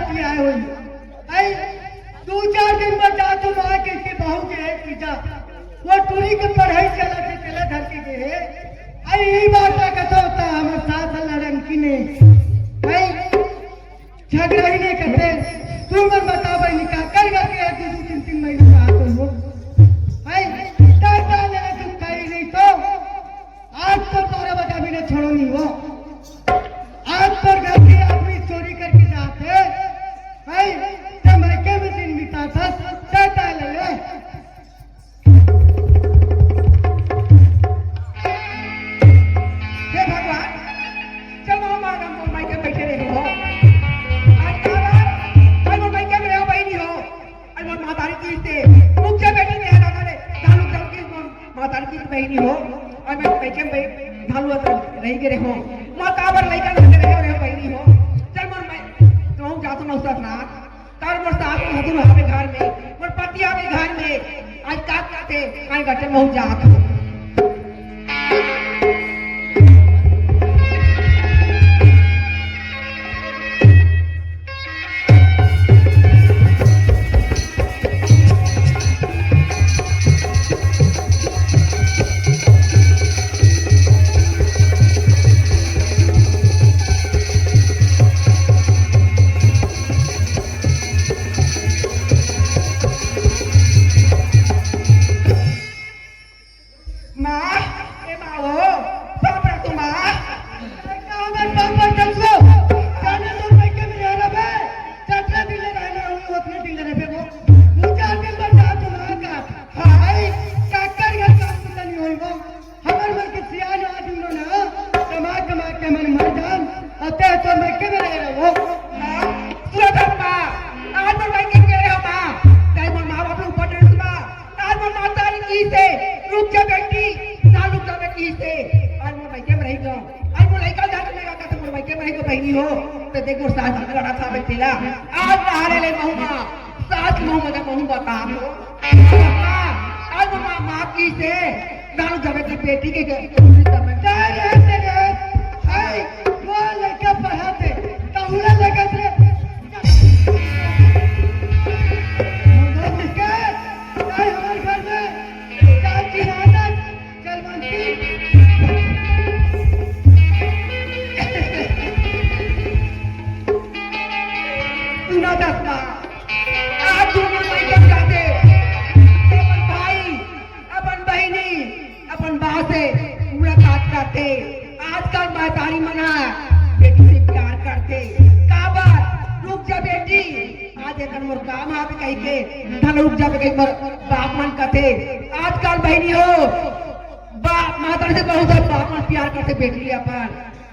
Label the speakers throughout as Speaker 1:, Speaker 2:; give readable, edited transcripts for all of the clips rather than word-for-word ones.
Speaker 1: बेटी आए हुई आई 2-4 दिन में जा तो माँ के बहू के है पीछा वो टूरी के पढ़ाई चला के चला घर के गए आई यही बात का कथा होता है हमारे साथ लड़न की ने भाई झगड़ा ही नहीं करते तू मन बता भाई निकाह कर करके 2-3 महीने का आते हो भाई टाटा लेना तुम कहीं नहीं तो आज तो 12 बजा भी नहीं छोड़ो नहीं हो आज तो घर के आदमी चोरी करके जाते भाई जब मैके में दिन बीता था टाटा ले ले
Speaker 2: बहनी हो और मैं पैके में ढालू रही गिरे हो मां काबर लइका न रहे बहनी हो चल मोर मैं तो जातो न उसका ना तार मोर साथ में हतु हमारे घर में मोर पति आवे घर में आज का कहते काई घटे में जात बहनी हो तो देखो साथ लड़ा था बेटीला आज नहाने ले महूमा साथ महूमा का महू बता दो आज मां की से दारू जबे की बेटी के
Speaker 1: वो लड़का पढ़ाते तहुला लगा थे हमारे घर में चाची राजन चलवंती
Speaker 2: आज जाते अपन भाई अपन बहनी अपन बा से मुलाकात करते आजकल महतारी मना बेटी से प्यार करते काबर रुक जा बेटी आज एक मोर काम आवे कह के धन रुक जा कहीं मोर बाप मन कहते आजकल बहनी हो बाप महतारी से बहुत बाप मन प्यार करते बेटी अपन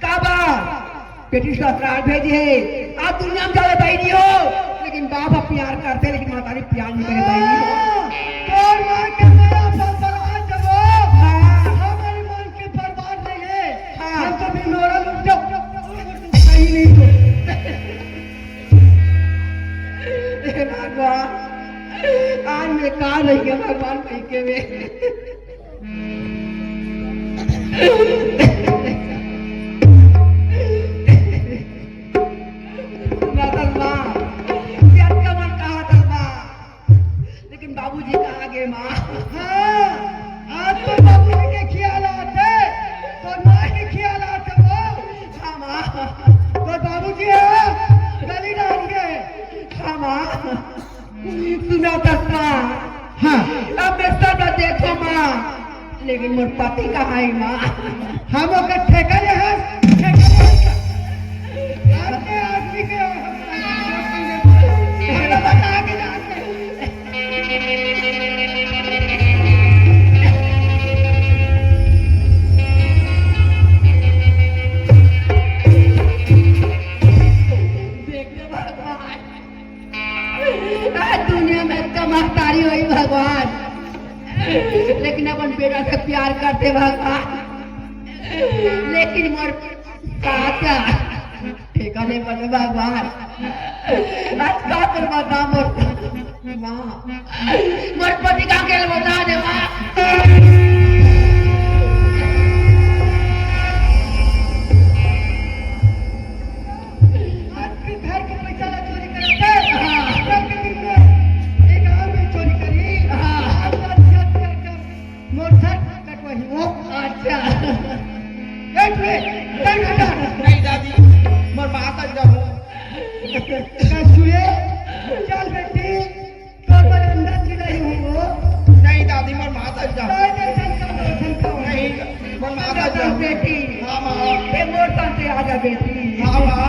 Speaker 2: काबर बेटी ससुराल भेजी है आज दुनिया में ज्यादा बहनी हो लेकिन बाप प्यार करते लेकिन मातारी प्यार नहीं करे बहनी हो
Speaker 1: और मां के मेरा बर्बाद जब हमारे मन के बर्बाद नहीं है हम तो भी नोरा लुट जाओ सही नहीं तो
Speaker 2: भगवान आज मैं कहा नहीं गया भगवान कहीं के में बाबूजी कहाँ गए माँ
Speaker 1: हाँ आज तो बाबूजी के ख्याल आते तो माँ के ख्याल आते वो
Speaker 2: हाँ माँ
Speaker 1: तो बाबूजी है गली डाल गए
Speaker 2: हाँ माँ सुना तस्मा
Speaker 1: हाँ
Speaker 2: अब मैं सब देखो माँ लेकिन मोर पति कहाँ है माँ
Speaker 1: हम अगर ठेका है आपके आदमी के बता के जाते
Speaker 2: दुनिया में महतारी हुई भगवान लेकिन अपन बेटा से प्यार करते भगवान लेकिन मोर काका ठेका नहीं बने भगवान आज का कर बता मोर माँ मोर पति का के बता दे माँ
Speaker 1: घर के पैसा चोरी कर कछुए चल बेटी तो पर अंदर चिल्लाई हूँ
Speaker 3: नहीं दादी मोर माता जा नहीं मोर माता जा
Speaker 2: बेटी
Speaker 3: हाँ माँ
Speaker 2: ये मोर तंत्र आ जा बेटी
Speaker 3: हाँ माँ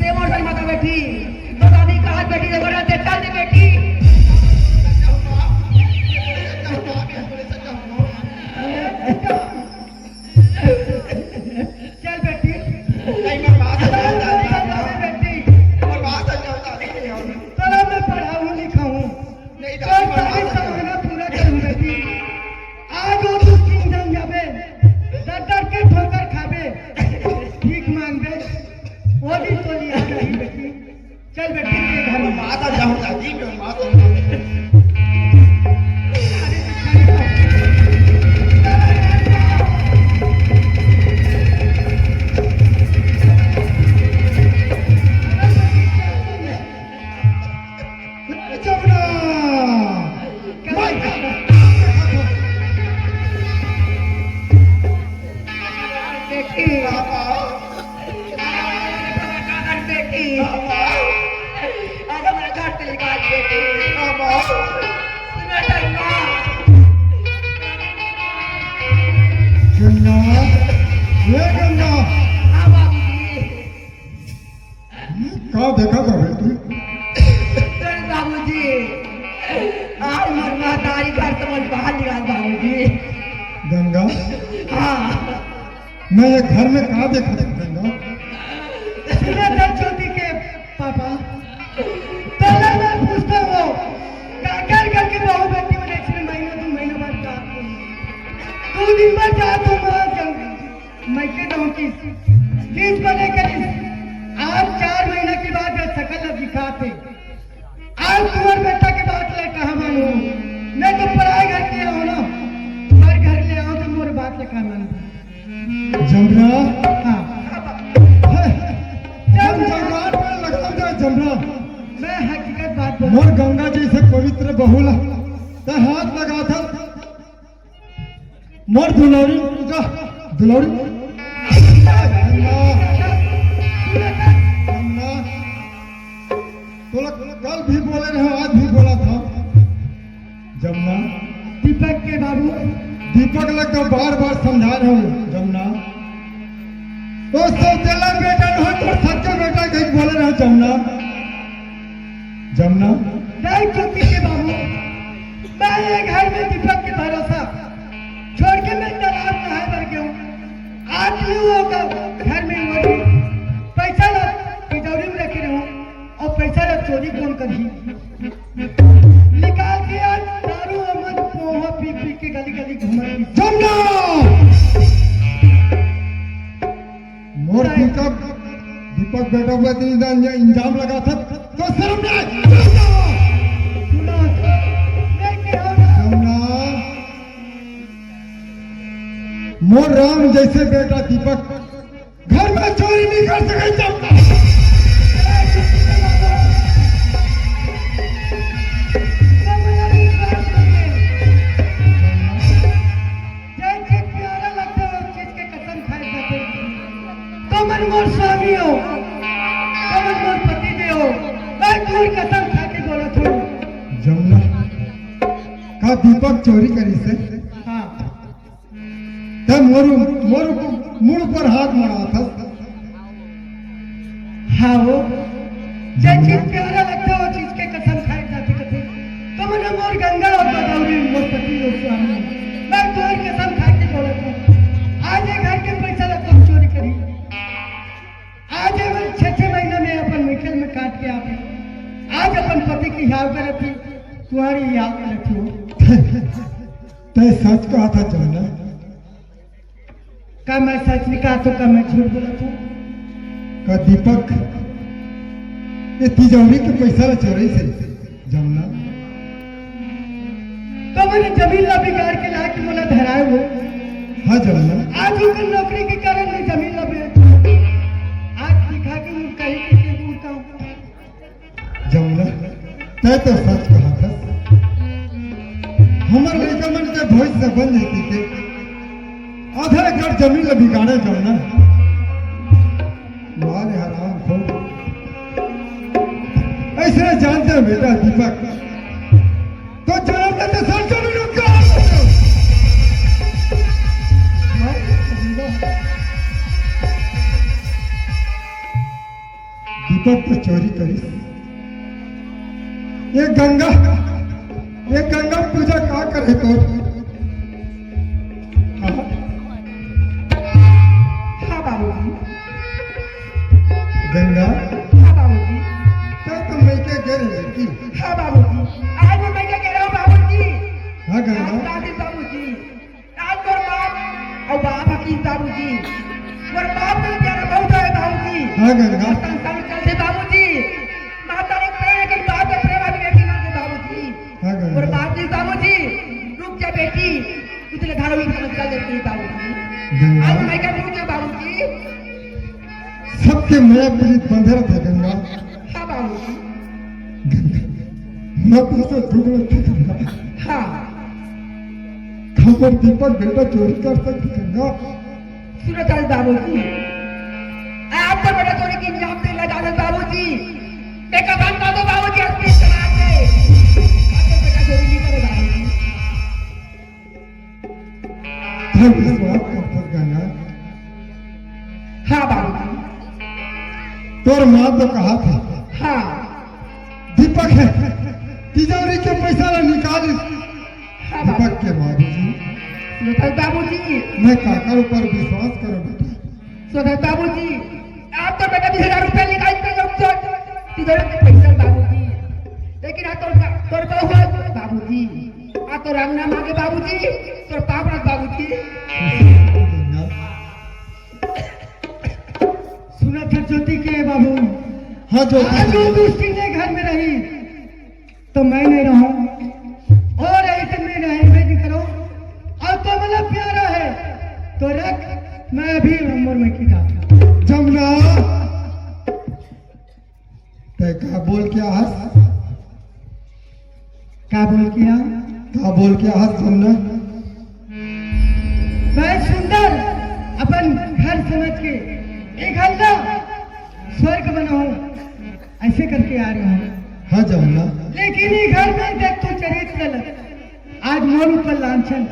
Speaker 2: ये मोर तंत्र माता बेटी तो दादी कहा बेटी ने बोला दे चल दे बेटी
Speaker 1: चल बेटी
Speaker 3: नहीं मोर माता जा दादी
Speaker 1: बेटी
Speaker 3: मोर माता जा दादी
Speaker 1: तोरा मैं पढ़ाऊँ लिखाऊँ
Speaker 3: नहीं
Speaker 1: तो
Speaker 3: दादी मोर
Speaker 1: तारीख
Speaker 3: माता
Speaker 1: का महीना पूरा करूँ बेटी आज वो तू सिंह जम जाबे डर के ठोकर खाबे भीख मांगे वो दिन तो लिया नहीं बेटी चल बेटी के घर
Speaker 3: मोर
Speaker 1: में
Speaker 3: माता जा दादी मोर माता
Speaker 1: जमुना
Speaker 2: बेटी बेटी आज हमारे घर से निकाल बेटी
Speaker 4: गंगा ये गंगा
Speaker 2: हाँ बाबूजी
Speaker 4: का देखा था बेटी
Speaker 2: सुन बाबूजी आज मरना तारी घर समझ बाहर निकाल बाबूजी
Speaker 4: गंगा
Speaker 2: हाँ
Speaker 4: मैं ये घर में का देखा था गंगा
Speaker 1: सुना था छोटी के पापा पहले मैं पूछता हूँ काकर करके बहू बेटी में नेक्स्ट महीना 2 महीना बाद का 2 दिन बाद जा तो मैं के दऊँ किस बने करी आज 4 महीना के बाद सकल दिखाते आज तुम्हारे बेटा के बात ले कहा मानू मैं तो पराए घर के आओ ना तुम्हारे घर ले आओ तो मोर बात ले कहा मानू
Speaker 4: जमरा
Speaker 1: हाँ
Speaker 4: हम जंगाल में लगता था जमरा
Speaker 1: मैं हकीकत बात बोल
Speaker 4: मोर गंगा जी से पवित्र बहुला ते हाथ लगा था मोर दुलौरी जा दुलौरी गंगा गंगा तो कल भी बोले रहे आज भी बोला था जमुना
Speaker 1: दीपक के बाबू
Speaker 4: दीपक लग तो बार बार समझा रहे हो जमुना तो सौतेला बेटा न हो तो सच्चा बेटा कहीं बोले रहे जमुना जमुना
Speaker 1: नहीं चुकी के बाबू मैं ये घर में दीपक के भरोसा छोड़ के मैं तालाब नहाए भर गया हूँ आज भी होगा घर में वो पैसा ला तिजोरी में रखे रहूं और पैसा ला चोरी कौन करी निकाल के आज दारू अमन पोहा पी पी के गली गली घुमा
Speaker 4: जमुना मोर दीपक दीपक बेटा हुआ तो इंजाम लगा था तो शर्म नहीं
Speaker 1: सुना मैं क्या होगा
Speaker 4: जमुना मोर राम जैसे बेटा दीपक घर में चोरी नहीं कर सके जमुना
Speaker 1: मोर स्वामी हो कमन मोर पति दे हो मैं तोर कसम खा के बोला थोड़ा
Speaker 4: जमुना का दीपक चोरी करी से
Speaker 1: हाँ
Speaker 4: तब मोर मुड़ पर हाथ मारा था
Speaker 1: हाँ वो जो चीज प्यारा लगता है वो चीज के कसम खाए जाते कहते तो मैंने मोर गंगा और गोदावरी मोर पति हो स्वामी मैं तोर कसम खा के बोला था आज ये घर के पैसा लगता चोरी करी आज हम 6 महीना में अपन मिखल में काट के आते आज अपन पति की याद करे थी तुम्हारी याद करे थी
Speaker 4: तय सच कहा था जमुना
Speaker 1: का मैं सच नहीं कहा तो का मैं झूठ बोला था
Speaker 4: का दीपक ये तिजोरी के पैसा चोरी से जमुना
Speaker 1: तो मैंने जमीन ला बिगाड़ के ला के मोला धराए हो
Speaker 4: हाँ जमुना
Speaker 1: आज उनकी नौकरी के कारण मैं जमीन ला बिगाड़ आज दिखा के मैं कहीं के दूरता हूँ
Speaker 4: जमुना तय तो सच कहा था हमारे लड़का मन के भविष्य से बन जाती थे आधा एकड़ जमीन बिगाड़े जमुना मारे हराम खो दूसरे जानते हो बेटा दीपक, तो जन्म देते सरसों में रुक गया। दीपक तो चोरी करी, ये गंगा पूजा का करे तो
Speaker 2: हाँ बाबूजी,
Speaker 4: गंगा
Speaker 2: हाँ बाबूजी,
Speaker 4: तो मैं क्या कह रही बेटी?
Speaker 2: हाँ बाबूजी, आज मैं क्या कह रहा हूँ बाबूजी?
Speaker 4: हाँ
Speaker 2: आज
Speaker 4: गंगा,
Speaker 2: रात बाबूजी, आज मोर बाप और बाप हकीम बाबूजी, मोर बाप को प्यारा बहुत है बाबूजी।
Speaker 4: हाँ गंगा,
Speaker 2: संसार चलते बाबूजी, माता ने प्रेम के बाप के प्रेम वाली बेटी मांगे बाबूजी।
Speaker 4: हाँ
Speaker 2: और
Speaker 4: गंगा,
Speaker 2: बाप जी बाबूजी, रुक जा बेटी, तुझे घरों में समझ देती है बाबूजी।
Speaker 4: गंगा
Speaker 2: आज मैं क्या रुक जा बाबूजी?
Speaker 4: सबके माया पीड़ित बंधे रहते गंगा।
Speaker 2: हाँ बाबूजी,
Speaker 4: मैं तुझसे झूठ नहीं गंगा,
Speaker 2: हाँ
Speaker 4: खबर दीपक बेटा चोरी कर सकती गंगा।
Speaker 2: सूरत आज बाबूजी, आप तो बेटा चोरी की इल्जाम से लगा दो बाबूजी। देखा बंदा दो बाबूजी, अपनी समाज से आप तो बेटा चोरी नहीं करे बाबूजी।
Speaker 4: हम विश्वास करते गंगा,
Speaker 2: हाँ बाबूजी,
Speaker 4: तोर माँ तो कहा था
Speaker 2: हाँ
Speaker 4: दीपक है तिजोरी के पैसा ना निकाल।
Speaker 2: हाँ
Speaker 4: दीपक के माँ जी,
Speaker 2: सूरत बाबूजी,
Speaker 4: मैं काकर ऊपर विश्वास करो बेटा।
Speaker 2: सूरत बाबूजी, आप तो बेटा 20,000 रुपए निकाल के तिजोरी के पैसा बाबूजी। लेकिन आप तोर तो हुआ बाबूजी, आप तो रंग ना मांगे बाबूजी, तोर पाप रख बाबूजी।
Speaker 4: गंगा,
Speaker 1: सुना था ज्योति के बाबू,
Speaker 4: हाँ जो
Speaker 1: आज वो दूसरी ने घर में रही तो मैं नहीं रहूं, और ऐसे में रहे नहीं करो, और तो मतलब प्यारा है तो रख, मैं अभी उम्र में की जाता।
Speaker 4: जमुना ते का बोल के हंस,
Speaker 1: क्या बोल किया?
Speaker 4: का बोल के हंस जमुना।
Speaker 1: मैं सुंदर अपन घर समझ के एक हल्ला स्वर्ग बनाऊं ऐसे करके आ रहा हूँ,
Speaker 4: हाँ जमुना,
Speaker 1: लेकिन ये घर में देख तो चरित्र गलत, आज मोर ऊपर लांछन,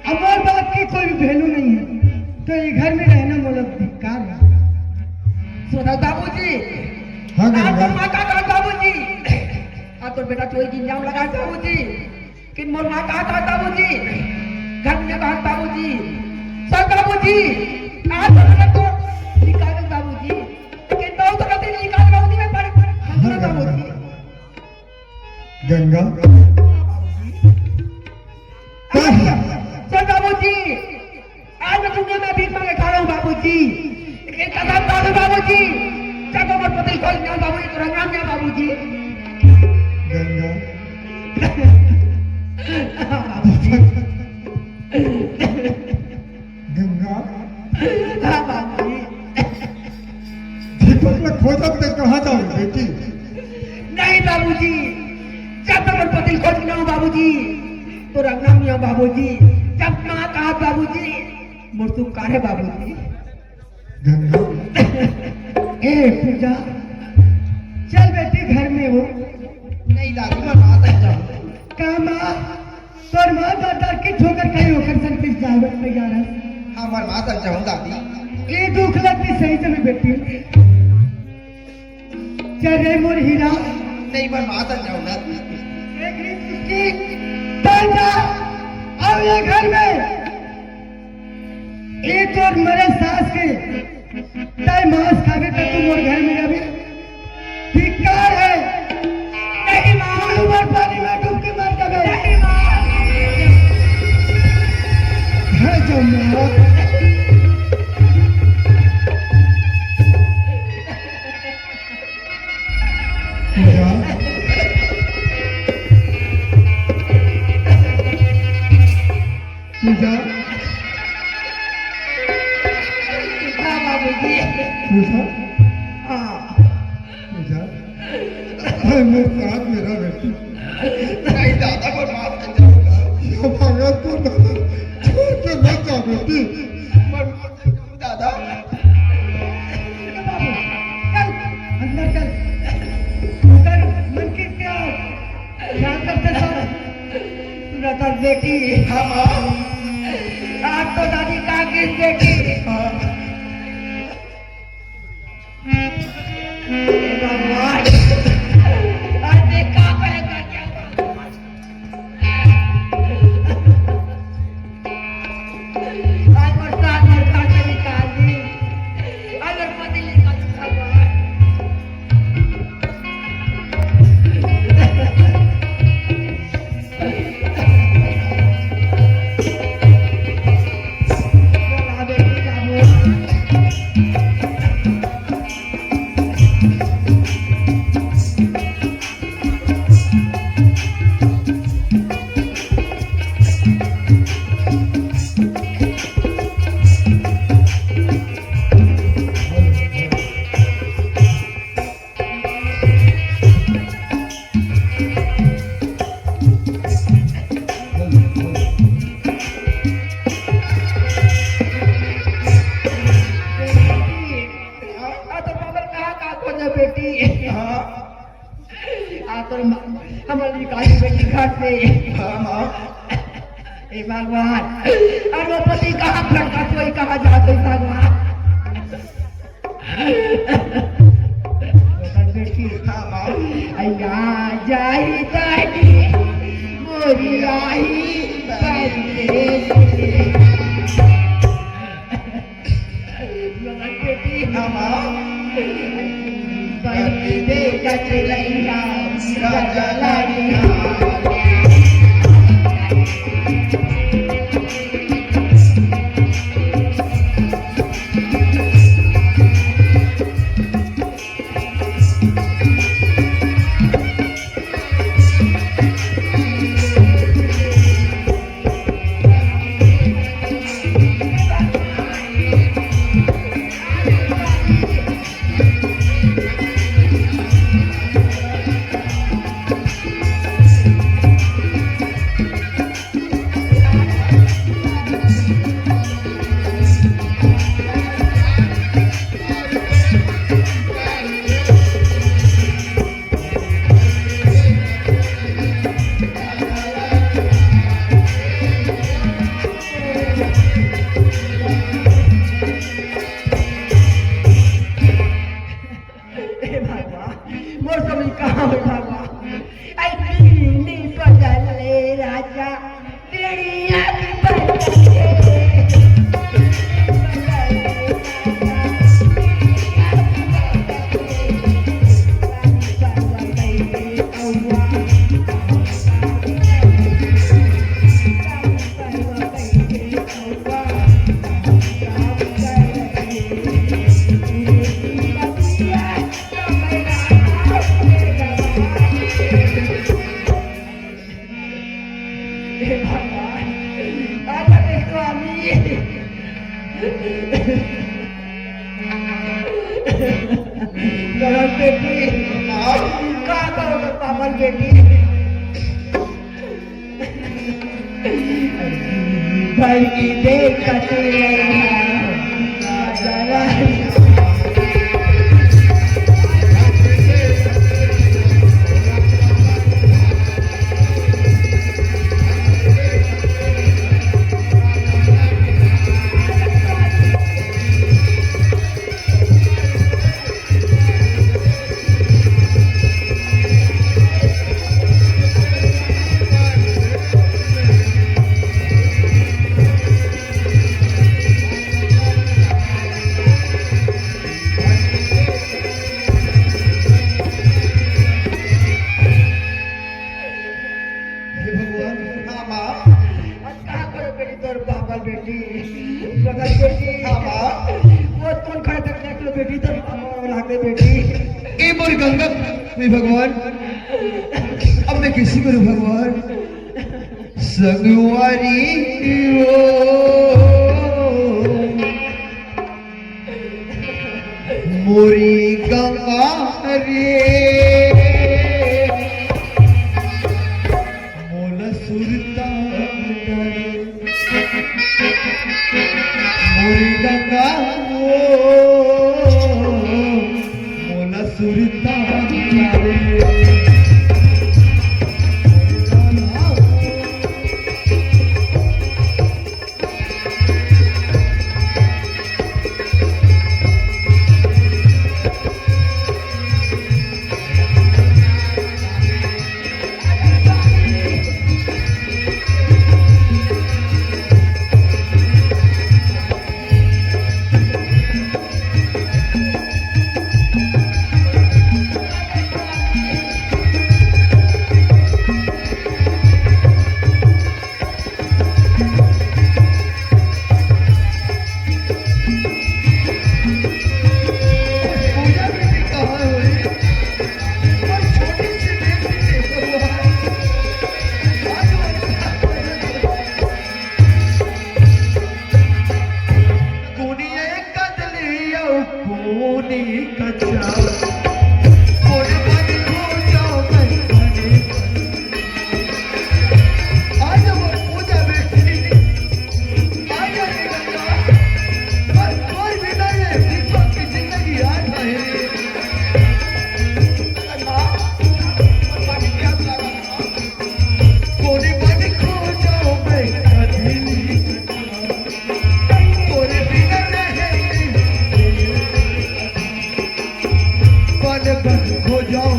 Speaker 1: अब मोर बात की कोई वैल्यू नहीं है, तो ये घर में रहना मोर धिक्कार है।
Speaker 2: सूरत बाबूजी,
Speaker 4: हाँ
Speaker 2: आप
Speaker 4: गंगा,
Speaker 2: तो माँ का कहा बाबूजी, आप तो बेटा चोरी की इल्जाम लगा बाबूजी। कि मोर माँ का कहा बाबूजी, घर में कहा बाबूजी, सब बाबूजी, आज तो बेटा तो निकाल बाबूजी, लेकिन बहुत तो कहते नहीं निकाल बाबूजी, मैं पढ़ बाबूजी।
Speaker 4: गंगा
Speaker 2: सर बाबूजी, आज मैं दुनिया में भीख मांगे खा रहा हूँ बाबूजी, लेकिन कसम बाबू बाबूजी, जब उम्र पति खोल गया बाबूजी तो रंगाम गया बाबूजी।
Speaker 4: गंगा, गंगा
Speaker 2: हाँ बाबूजी,
Speaker 4: दीपक ने खोजब ते कहाँ जाओ बेटी?
Speaker 2: नहीं बाबूजी, जब उम्र पति खोल गया बाबूजी तो रंगाम गया बाबूजी। जब माँ कहा बाबूजी, मुर्तुम कार है बाबूजी।
Speaker 4: गंगा,
Speaker 1: ए पूजा, चल बेटी घर में हो।
Speaker 3: नहीं दादी मैं बात है जाऊँ।
Speaker 1: का माँ तोर माँ दादा की ठोकर कहीं होकर सन किस जावत में जा रहा,
Speaker 3: हाँ मैं बात है जाऊँ दादी।
Speaker 1: ये दुख लगती सही समय बेटी, चल रे मोर हीरा,
Speaker 3: नहीं मैं बात है जाऊँ दादी।
Speaker 1: एक रीत उसकी चल जा, अब ये घर में एक और मेरे सास के ताई मांस खावे तो तुम और घर में रहे, धिक्कार है। नहीं माँ, उमर पानी में डूब के मर जावे। नहीं माँ,
Speaker 4: है जमुना, पूजा, पूजा,
Speaker 2: हाँ बाबूजी,
Speaker 4: पूजा,
Speaker 2: हाँ
Speaker 4: पूजा, है मेरे साथ मेरा बेटी।
Speaker 3: नहीं दादा मैं बात है जाऊँ।
Speaker 4: या भागा तो दादा छोड़ के मत जा बेटी।
Speaker 3: मैं बात है जाऊँ दादा।
Speaker 1: बाबू चल अंदर चल, उधर मन
Speaker 2: बेटी
Speaker 3: हाँ माँ
Speaker 2: आज तो दादी का किस बेटी भगवान आज देखा पड़ेगा क्या आज बरसात से निकाल दी अगर पति निकाल भगवान हमारी काली बेटी घर से भगवान और वो पति कहाँ लड़का कोई कहाँ जाते भगवान बेटी अया जाई दादी मोरी आई बेटी दे चलैया
Speaker 4: भगवान अब मैं किसी करूं भगवान सगवारी मोरी गंगा रे मोल सुरता मोरी गंगा मोल सुरता रे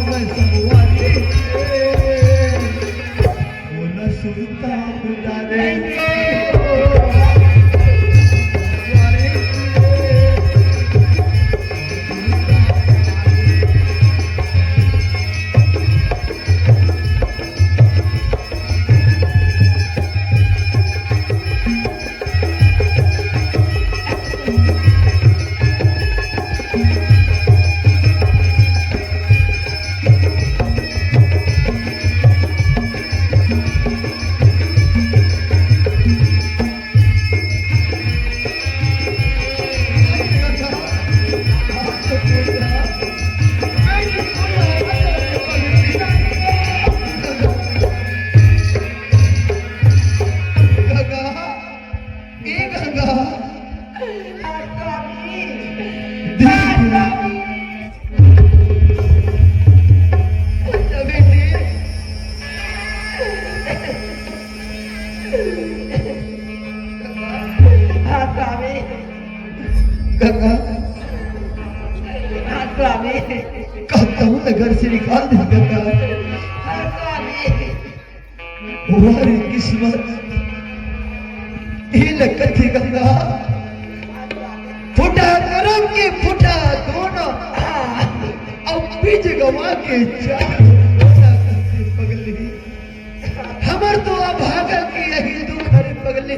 Speaker 4: मैं संगवारी बोला सुनता बुलारे कहता हूँ मैं घर से निकाल दे गंगा हमारी किस्मत ये लगत थी गंगा फुटा करम के फुटा दोनों अब बीच गवा के पगली हमर तो अभागा की यही दुख हरे पगली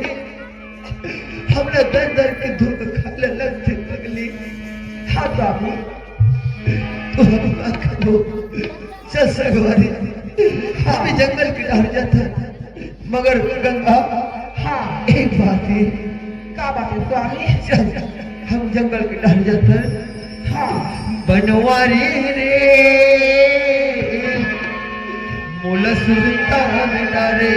Speaker 4: हमने दर दर के दुख खाले लगते पगली हाँ बाबू तो हम करो चल सगवारी हमें जंगल की डाल जाता मगर गंगा हाँ एक बात है क्या बात है स्वामी चल हम जंगल की डाल जाता हाँ बनवारी रे मोला सुनता बेटा रे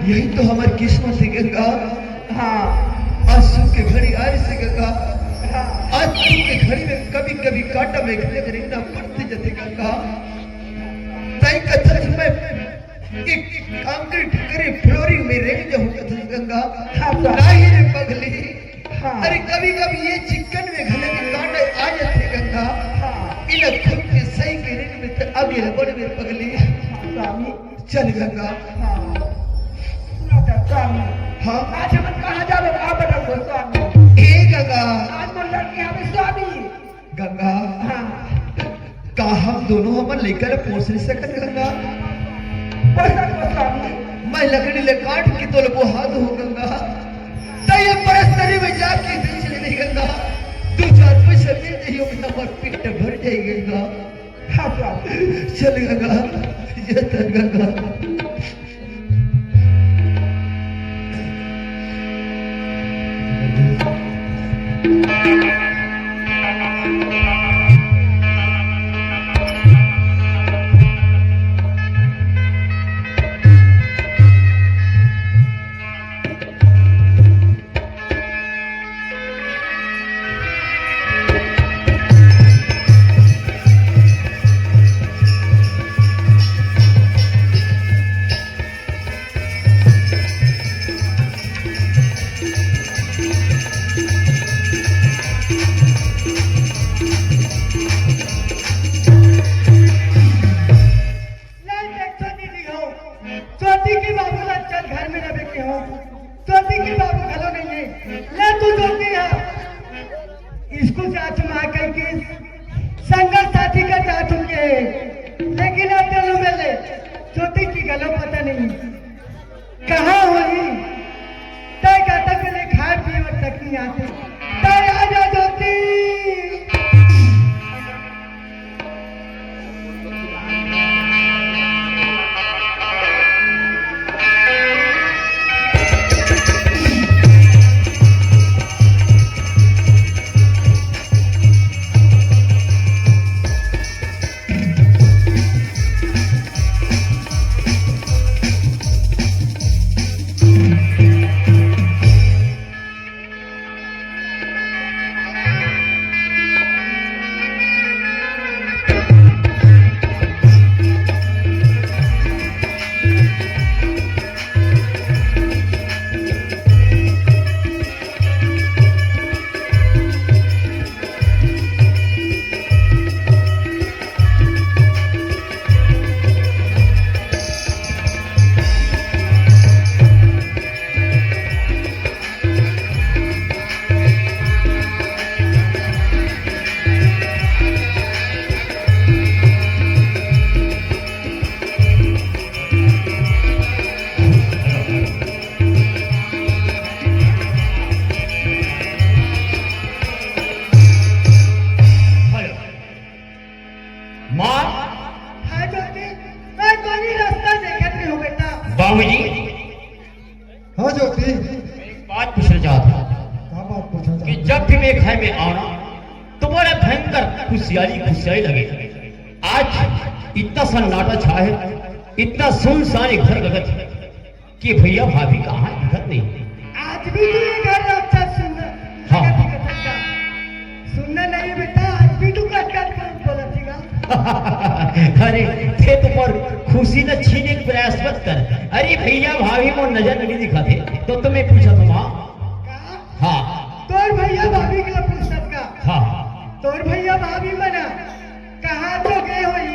Speaker 4: यही तो हमारी किस्मत है गंगा हाँ आज सुख के घड़ी आए से गंगा आज सुख के घड़ी में कभी कभी कांटा में घरे घरे ना पड़ते जाते गंगा ताई कथा मैं एक कंक्रीट करे फ्लोरिंग में रह जाऊं कथा गंगा नहीं रे पगली अरे कभी कभी ये चिकन में घले के कांटे आ जाते गंगा इन खुद के सही के ऋण में तो आगे बढ़ में पगली चल गंगा हाँ
Speaker 2: आज हम कहाँ जावे आप बताओ स्वामी
Speaker 4: ए गंगा
Speaker 2: आज मन लड़की हमें स्वामी
Speaker 4: गंगा
Speaker 2: हाँ
Speaker 4: का हम दोनों हमन लेकर पोस नहीं सकत गंगा
Speaker 2: पैसा को स्वामी
Speaker 4: मैं लकड़ी ले काट के तो वो हाथ हो गंगा तय परस्तरी में जाके बेच ले नहीं गंगा 2-4 पैसे मिल जाइयो मेरा पर पेट भर जाएगा गंगा
Speaker 2: हाँ स्वामी
Speaker 4: चल गंगा ये तर गंगा
Speaker 1: स्कूल से आज माँ कह के संगत साथी का चाहत होंगे लेकिन अब दिलों में ले छोटी की गलो पता नहीं कहाँ हुई तय कहता पहले खाए पिए और तक नहीं आते तय आ जा ज्योति
Speaker 5: बाबूजी,
Speaker 3: हाँ ज्योति,
Speaker 5: एक बात पूछना चाहता हूँ
Speaker 3: क्या बात पूछना
Speaker 5: कि
Speaker 3: चाहते?
Speaker 5: जब भी मैं घर में आना तो बड़ा भयंकर खुशियाली लगे। आज इतना सन्नाटा छा है, इतना सुनसान घर लगत है कि भैया भाभी कहाँ है, घर नहीं।
Speaker 1: आज भी तू ये घर अच्छा सुनना।
Speaker 5: हाँ।
Speaker 1: सुनना नहीं बेटा, आज भी तू कट बोला थीगा।
Speaker 5: अरे थे तुम पर खुशी न छीने के प्रयास मत कर। अरे भैया भाभी को नजर नहीं दिखाते तो तुम्हें पूछा तुम। हाँ
Speaker 1: तोर भैया भाभी के लिए पूछत का।
Speaker 5: हाँ
Speaker 1: तोर भैया भाभी मना कहाँ तो गए होई,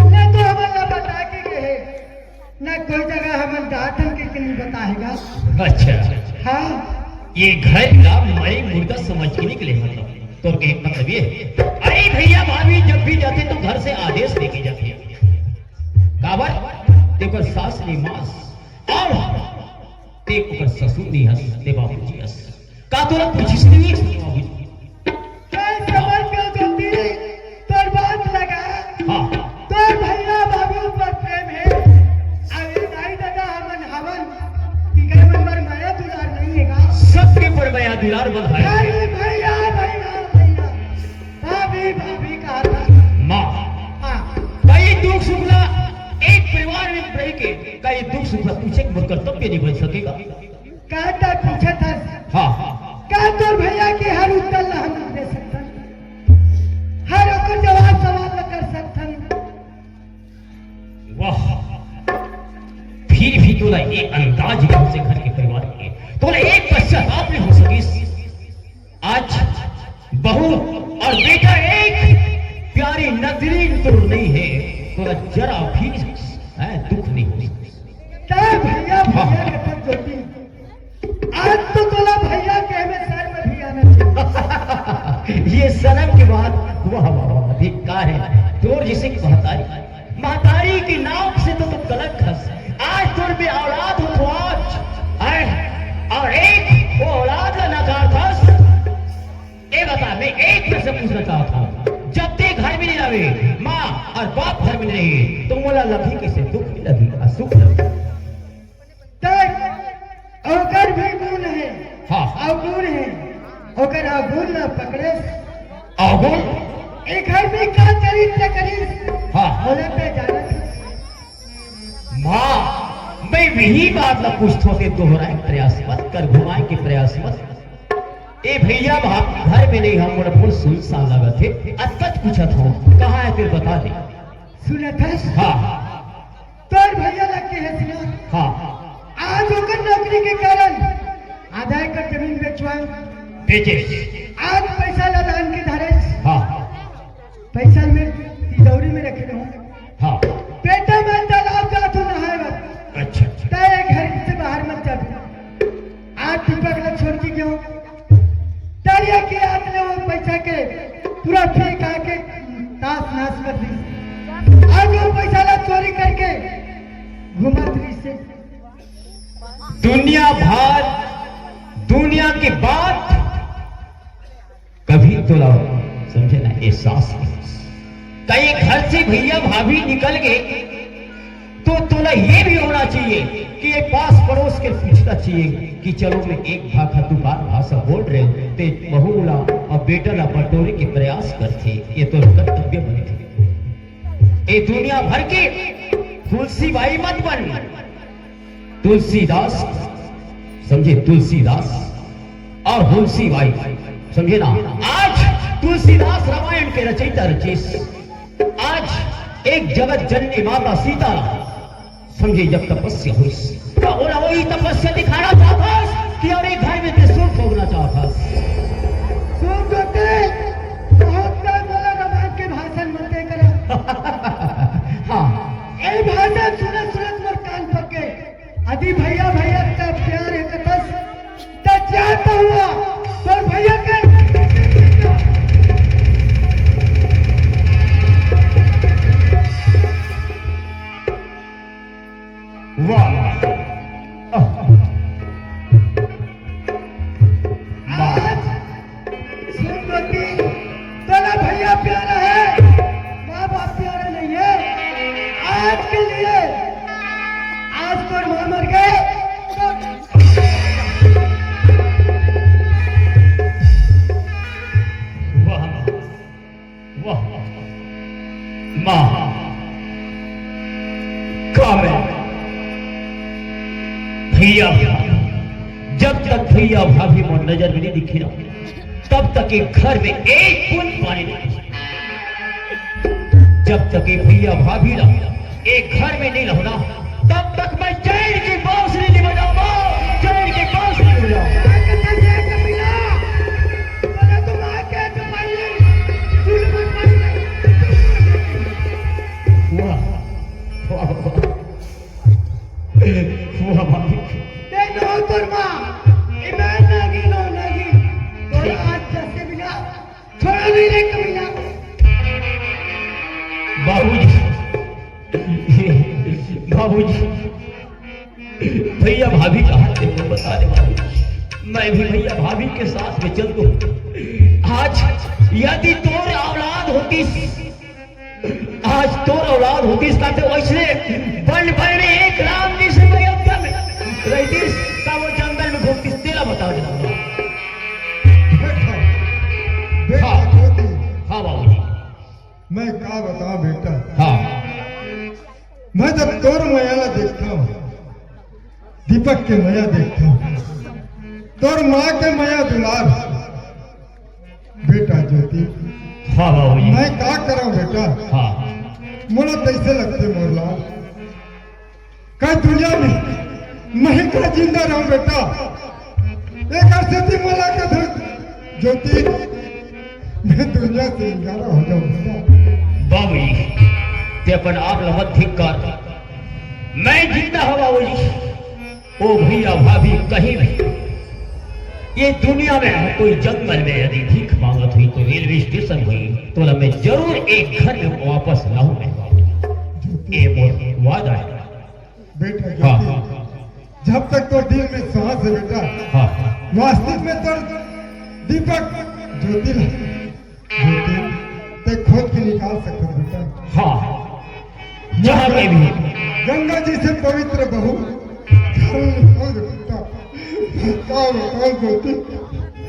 Speaker 1: न तो हमें बता के गए, न कोई जगह हमें दातन के नहीं बताएगा।
Speaker 5: अच्छा,
Speaker 1: हाँ
Speaker 5: ये घर का मैं मुर्दा समझ के निकले मतलब तो मतलब ये है। अरे भैया भाभी जब भी जाते तो घर से आदेश लेके जाते काबर देखो सास नहीं मास और देखो ससुर नहीं हंस दे बाबूजी हंस का तोरा पूछिस नहीं बाबूजी
Speaker 1: मैं समझ गया ज्योति, तोर बात लगा।
Speaker 5: हाँ
Speaker 1: तोर भैया भाभी ऊपर प्रेम है। अरे दाई दादा हमन कि घर में मर माया दुलार नहीं हैगा।
Speaker 5: सबके पर बया दुलार बंद है।
Speaker 1: अरे भैया भाभी भाभी कहा था।
Speaker 5: माँ
Speaker 1: हाँ
Speaker 5: कई दुख सुखला एक परिवार में रह के कई दुख सुखला पूछे के कर्तव्य नहीं बन सकेगा।
Speaker 1: कहता पूछा था।
Speaker 5: हाँ
Speaker 1: क्या तोर भैया के हर उत्तर हम दे सकते, हर ओकर जवाब सवाल न कर सकते।
Speaker 5: वाह, फिर भी तोला ये अंदाज है से घर के परिवार के तोला एक पश्चाताप नहीं हो सकी। आज बहू और बेटा एक प्यारी नजरी तो नहीं है, तोला जरा भी दुख नहीं हो
Speaker 1: तय भैया भैया के पर ज्योति, आज तो तोला भैया के हमें सर में भी आना चाहिए।
Speaker 5: ये सनम के बाद वाह वाह धिक्कार है तोर जैसे की महतारी की नाव से तो तुम गलत खस। आज तोर में औलाद हो तो आज और एक वो औलाद का नकार खस। ये बता, मैं एक प्रश्न पूछना चाहता हूँ, जब ते घर में नहीं रहे माँ और बाप घर में नहीं रहे तो मोला लगी किसे दुख नहीं लगी सुख लगी।
Speaker 1: ओकर भी गुण है।
Speaker 5: हाँ
Speaker 1: अवगुण है, ओकर अवगुण न पकड़े।
Speaker 5: अवगुण
Speaker 1: एक घर में का चरित्र करी।
Speaker 5: हाँ
Speaker 1: होने पे जाना
Speaker 5: माँ, मैं वही बात न पूछता हूँ, दोहराए प्रयास मत कर, घुमाए के प्रयास मत। ए भैया भाभी घर में नहीं, हम फुल सुनसान लगा थे। अटकट पूछा था कहाँ है फिर बता दे।
Speaker 1: सुना था।
Speaker 5: हाँ
Speaker 1: तोर भैया लग के है सुना।
Speaker 5: हाँ
Speaker 1: आज होकर नौकरी के कारण आधा एकड़ जमीन बेचवा
Speaker 5: बेचे।
Speaker 1: आज पैसा लदान के धारे।
Speaker 5: हाँ
Speaker 1: पैसा में तिजोरी में रखे रहूं।
Speaker 5: हाँ
Speaker 1: पेटे में तालाब जा तू नहाए मत।
Speaker 5: अच्छा
Speaker 1: तय घर से बाहर मत जा। आज दीपक लग छोड़ के क्यों तारिया के हाथ में वो पैसा के पूरा फेंक आके ताश नाश कर दी। आज वो पैसा ला चोरी करके घुमा से दुनिया के बाद कभी तोला समझे ना एहसास कहीं घर से भैया भाभी निकल गए तो तोला ये भी होना चाहिए कि ये पास पड़ोस के पूछना चाहिए कि चलो मैं एक भाषा तू बात भाषा बोल रहे हो ते बहुला और बेटा ला बटोरे के प्रयास करते। ये तो कर्तव्य बने। ये दुनिया भर के तुलसी बाई मत बन, तुलसीदास समझे, तुलसीदास और तुलसी बाई समझे ना। आज तुलसीदास रामायण के रचयिता रचेश। आज एक जगत जननी माता सीता समझे जब तपस्या हुई तो वही तपस्या दिखाना चाहता कि और एक घर में त्रिशूल ठोकना चाहता। के भाषण मत करा। हाँ ये भाषण सुनत सुनत मोर कान पके। यदि भैया भैया का प्यार है कतस तो चाहता हुआ तो भैया के
Speaker 5: वाह
Speaker 1: तोला भैया प्यारा है, माँ बाप प्यारा नहीं है। आज के लिए आज तो
Speaker 5: भैया जब तक भैया भाभी मोर नजर में नहीं दिखी ना तब तक एक घर में एक बूंद पानी नहीं। जब तक ये भैया भाभी ना एक घर में नहीं रहना तब तक मैं चैन की बांसुरी नहीं बजाऊंगा, चैन की बांसुरी नहीं बजाऊंगा। वाह भाभी बाबूजी भैया भाभी कहाँ थे वो बता दे बाबूजी। मैं भी भैया भाभी के साथ में चल दूं। आज यदि तोर औलाद होती, आज तोर औलाद होती इसका तो वैसे बन बन में एक राम जी से मैं अयोध्या में रहती का वो जंगल में घूमती। तेरा बताओ जनाब। हाँ हाँ बाबूजी
Speaker 6: मैं क्या बताऊं बेटा,
Speaker 5: हाँ
Speaker 6: मैं जब तोर माया देखता हूँ, दीपक के माया देखता हूँ, तोर माँ के माया दुलार बेटा ज्योति।
Speaker 5: हाँ बाबूजी
Speaker 6: मैं क्या कराऊं बेटा,
Speaker 5: हाँ
Speaker 6: मोला कैसे लगते मोरलाल का दुनिया में मैं का जिंदा रहूं बेटा। एक अर्थ मोला का ज्योति मैं दुनिया से इंगारा हो जाऊं बेटा।
Speaker 5: बाबूजी ते अपन आप लमत ठीक कर, मैं जिंदा हूं बाबूजी। ओ भैया भाभी कहीं भी ये दुनिया में कोई जंगल में यदि भीख मांगत हुई तो रेलवे स्टेशन हुई तो मैं जरूर एक घर में वापस लाऊं मैं बाबूजी। ये मोर वादा है
Speaker 6: बेटा
Speaker 5: हाँ
Speaker 6: ज्योति, जब तक तो दिल में सांस है बेटा,
Speaker 5: हाँ
Speaker 6: वास्तविक में तो दीपक ज्योति ज्योति ते खोद के निकाल सकते बेटा।
Speaker 5: हाँ जहाँ पे भी
Speaker 6: गंगा जी से पवित्र बहू ज्योति।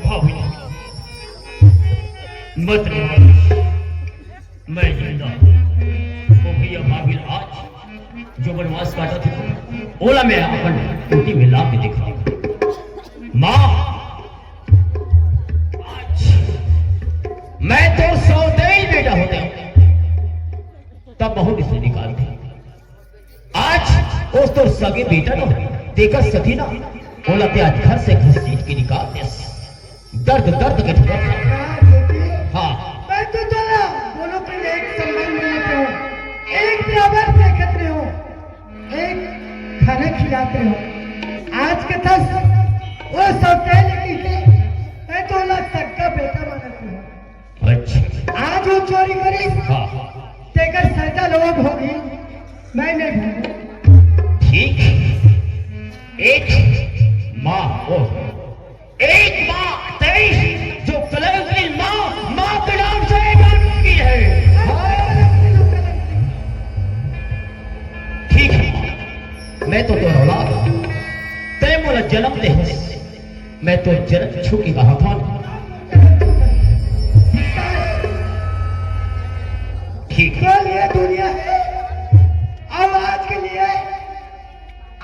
Speaker 5: बाबूजी मत मैं जिंदा वो भैया भाभी आज जो बनवास काटा था ओला में अपन ड्यूटी में ला के दिखा। माँ आज मैं तो सौतेई बेटा होते तब बहू किसने निकालती। आज उस तो सगे बेटा ना देकर सकी ना बोला ते आज घर से घसीट के निकाल दे। दर्द दर्द के ठुकर हाँ
Speaker 1: मैं तो चला दोनों के एक सम्मान मनाते हो, एक बराबर देखते हो, एक खाना खिलाते हो। आज के दस वो सौतेले की मैं तो सबका बेटा मानती हूँ।
Speaker 5: अच्छा
Speaker 1: आज वो चोरी करी
Speaker 5: हाँ
Speaker 1: तेकर सजा लोग होगी, मैं नहीं भूलूं।
Speaker 5: ठीक एक माँ हो, एक माँ तेईस जो कलर की माँ के नाम से की है। ठीक है मैं तो औलाद तेरे मोला जन्म दे मैं तो जन्म छू की कहा था। ठीक है
Speaker 1: कल ये दुनिया है और आज के लिए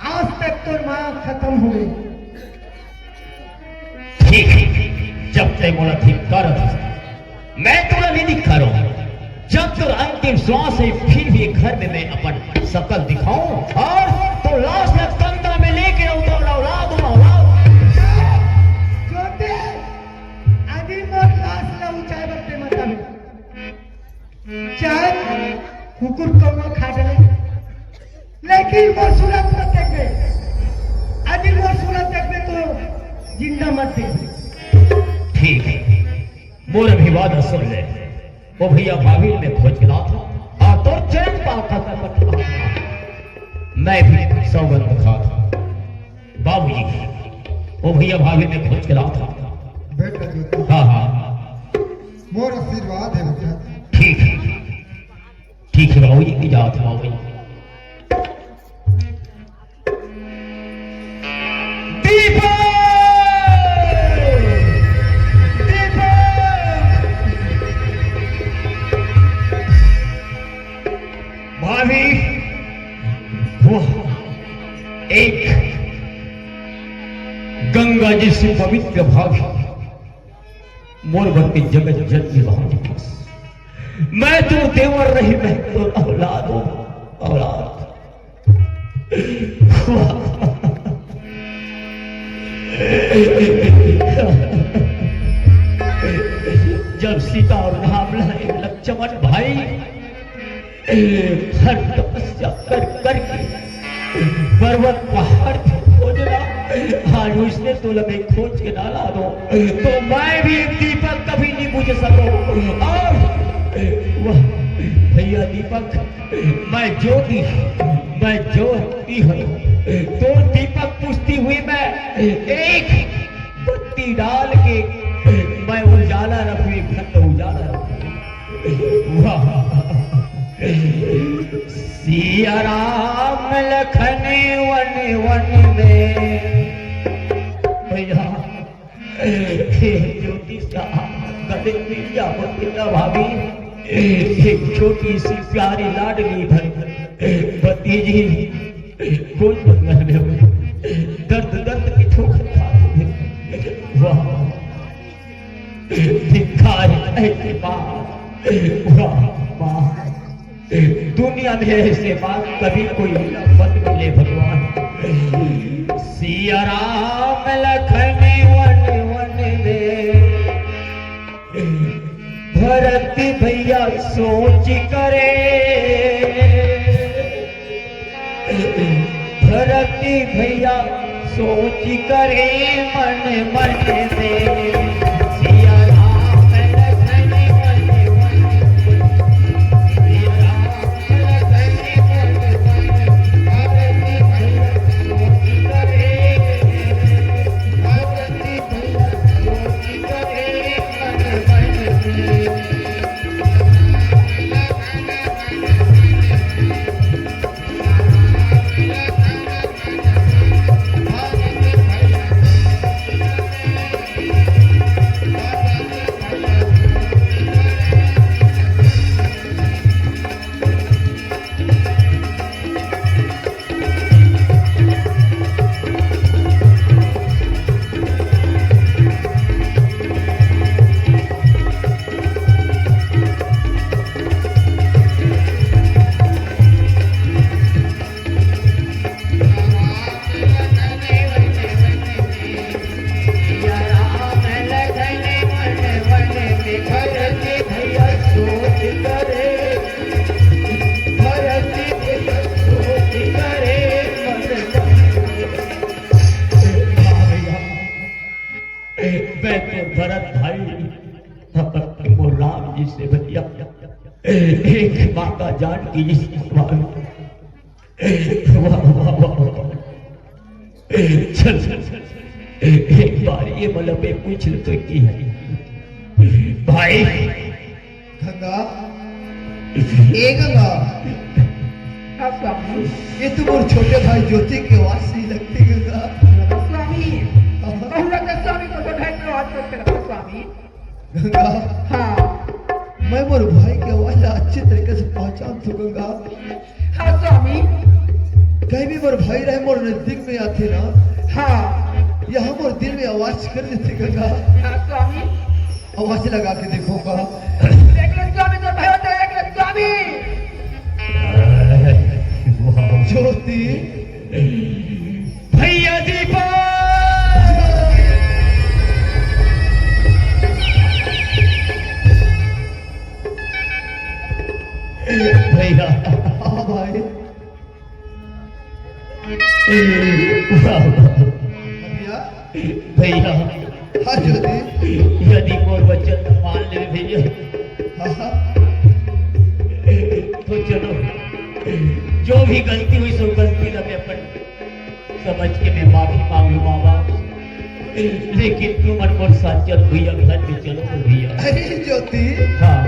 Speaker 1: आज तक तो माँ खत्म हो गई।
Speaker 5: ठीक है जब तक मोला धिक्कार मैं तोला नहीं दिखा रहा हूं। जब तक अंतिम श्वास है फिर भी घर में मैं अपन शकल दिखाऊं और तो लाश में तंत्र में लेके औलाद
Speaker 1: जोते आदि मोर लाश ला ऊंचाई बत्ते मता में चाहे कुकुर को खा डाले लेकिन वो सूरत मत देखे। आदि वो सूरत देखे तो जिंदा मत देखे।
Speaker 5: ठीक है मोर अभिवादन सुन ले। वो भैया भाभी में खोज गिला था और तो चरण पाता था। मैं भी सौगंध खा था बाबूजी। वो भैया भाभी में खोज गिला था।
Speaker 6: बेटा ज्योति
Speaker 5: हाँ हाँ
Speaker 6: मोर आशीर्वाद है बेटा।
Speaker 5: ठीक है बाबूजी की जात बाबूजी। भाभी वो एक गंगा जी से पवित्र भाव मोरबत के जगत जननी भाव मैं तो देवर रही मैं तो औलाद हूं औलाद। जब सीता और राम लाए लक्ष्मण भाई हर तपस्या कर करके पर्वत पहाड़ पे खोजना आज उसने तो लगे खोज के डाला दो तो मैं भी एक दीपक कभी नहीं बुझ सकूं। और वह भैया दीपक मैं ज्योति हूँ तो दीपक पुछती हुई मैं एक बत्ती डाल के मैं उजाला रखूं एक घंटा उजाला रखूं। सिया राम लखन वन वन में भैया ज्योति गले मिल जा भाभी एक छोटी सी प्यारी लाडली भतीजी कोई बंगल में दर्द दर्द की ठोकर खाते वाह धिक्कार ऐसी बात वाह वाह दुनिया में ऐसे बात कभी कोई मत मिले भगवान। सिया राम लखन वन वन में भरत भैया सोच करे भरत भैया सोच करे मन मन में Siya Ram Lakhan one one Siya Ram Lakhan one one Bharat भैया सोच करे भरत भैया सोच करे मन मन में एक माता जानकी जी चल एक बार ये मतलब में पूछ लो तो की है भाई
Speaker 4: गंगा ए गंगा
Speaker 2: स्वामी
Speaker 4: ये तो मोर छोटे भाई ज्योति के आवाज से लगती गंगा
Speaker 2: स्वामी स्वामी को तो घर में आवाज करते रखो स्वामी।
Speaker 4: गंगा
Speaker 2: हाँ
Speaker 4: मैं मोर भाई की आवाज अच्छी तरीके से पहचान तो गंगा।
Speaker 2: हाँ स्वामी
Speaker 4: कहीं भी मोर भाई रहे मोर नजदीक में आते ना
Speaker 2: हाँ
Speaker 4: यहाँ मोर दिल में आवाज कर देते गंगा।
Speaker 2: हाँ स्वामी
Speaker 4: आवाज लगा के देखो का
Speaker 2: देख लो स्वामी तो भयो देख लो स्वामी
Speaker 4: ज्योति
Speaker 5: भैया दीपक भैया
Speaker 4: हाँ भाई भैया
Speaker 5: भैया
Speaker 4: हाँ ज्योति
Speaker 5: यदि मोर वचन मान ले भैया
Speaker 4: हाँ
Speaker 5: तो चलो जो भी गलती हुई सो गलती ना मैं अपन समझ के मैं माफी मांग लूं माँ बाप लेकिन तुम अनमोल साथ चल भैया घर में चलो तो भैया।
Speaker 4: अरे ज्योति
Speaker 5: हाँ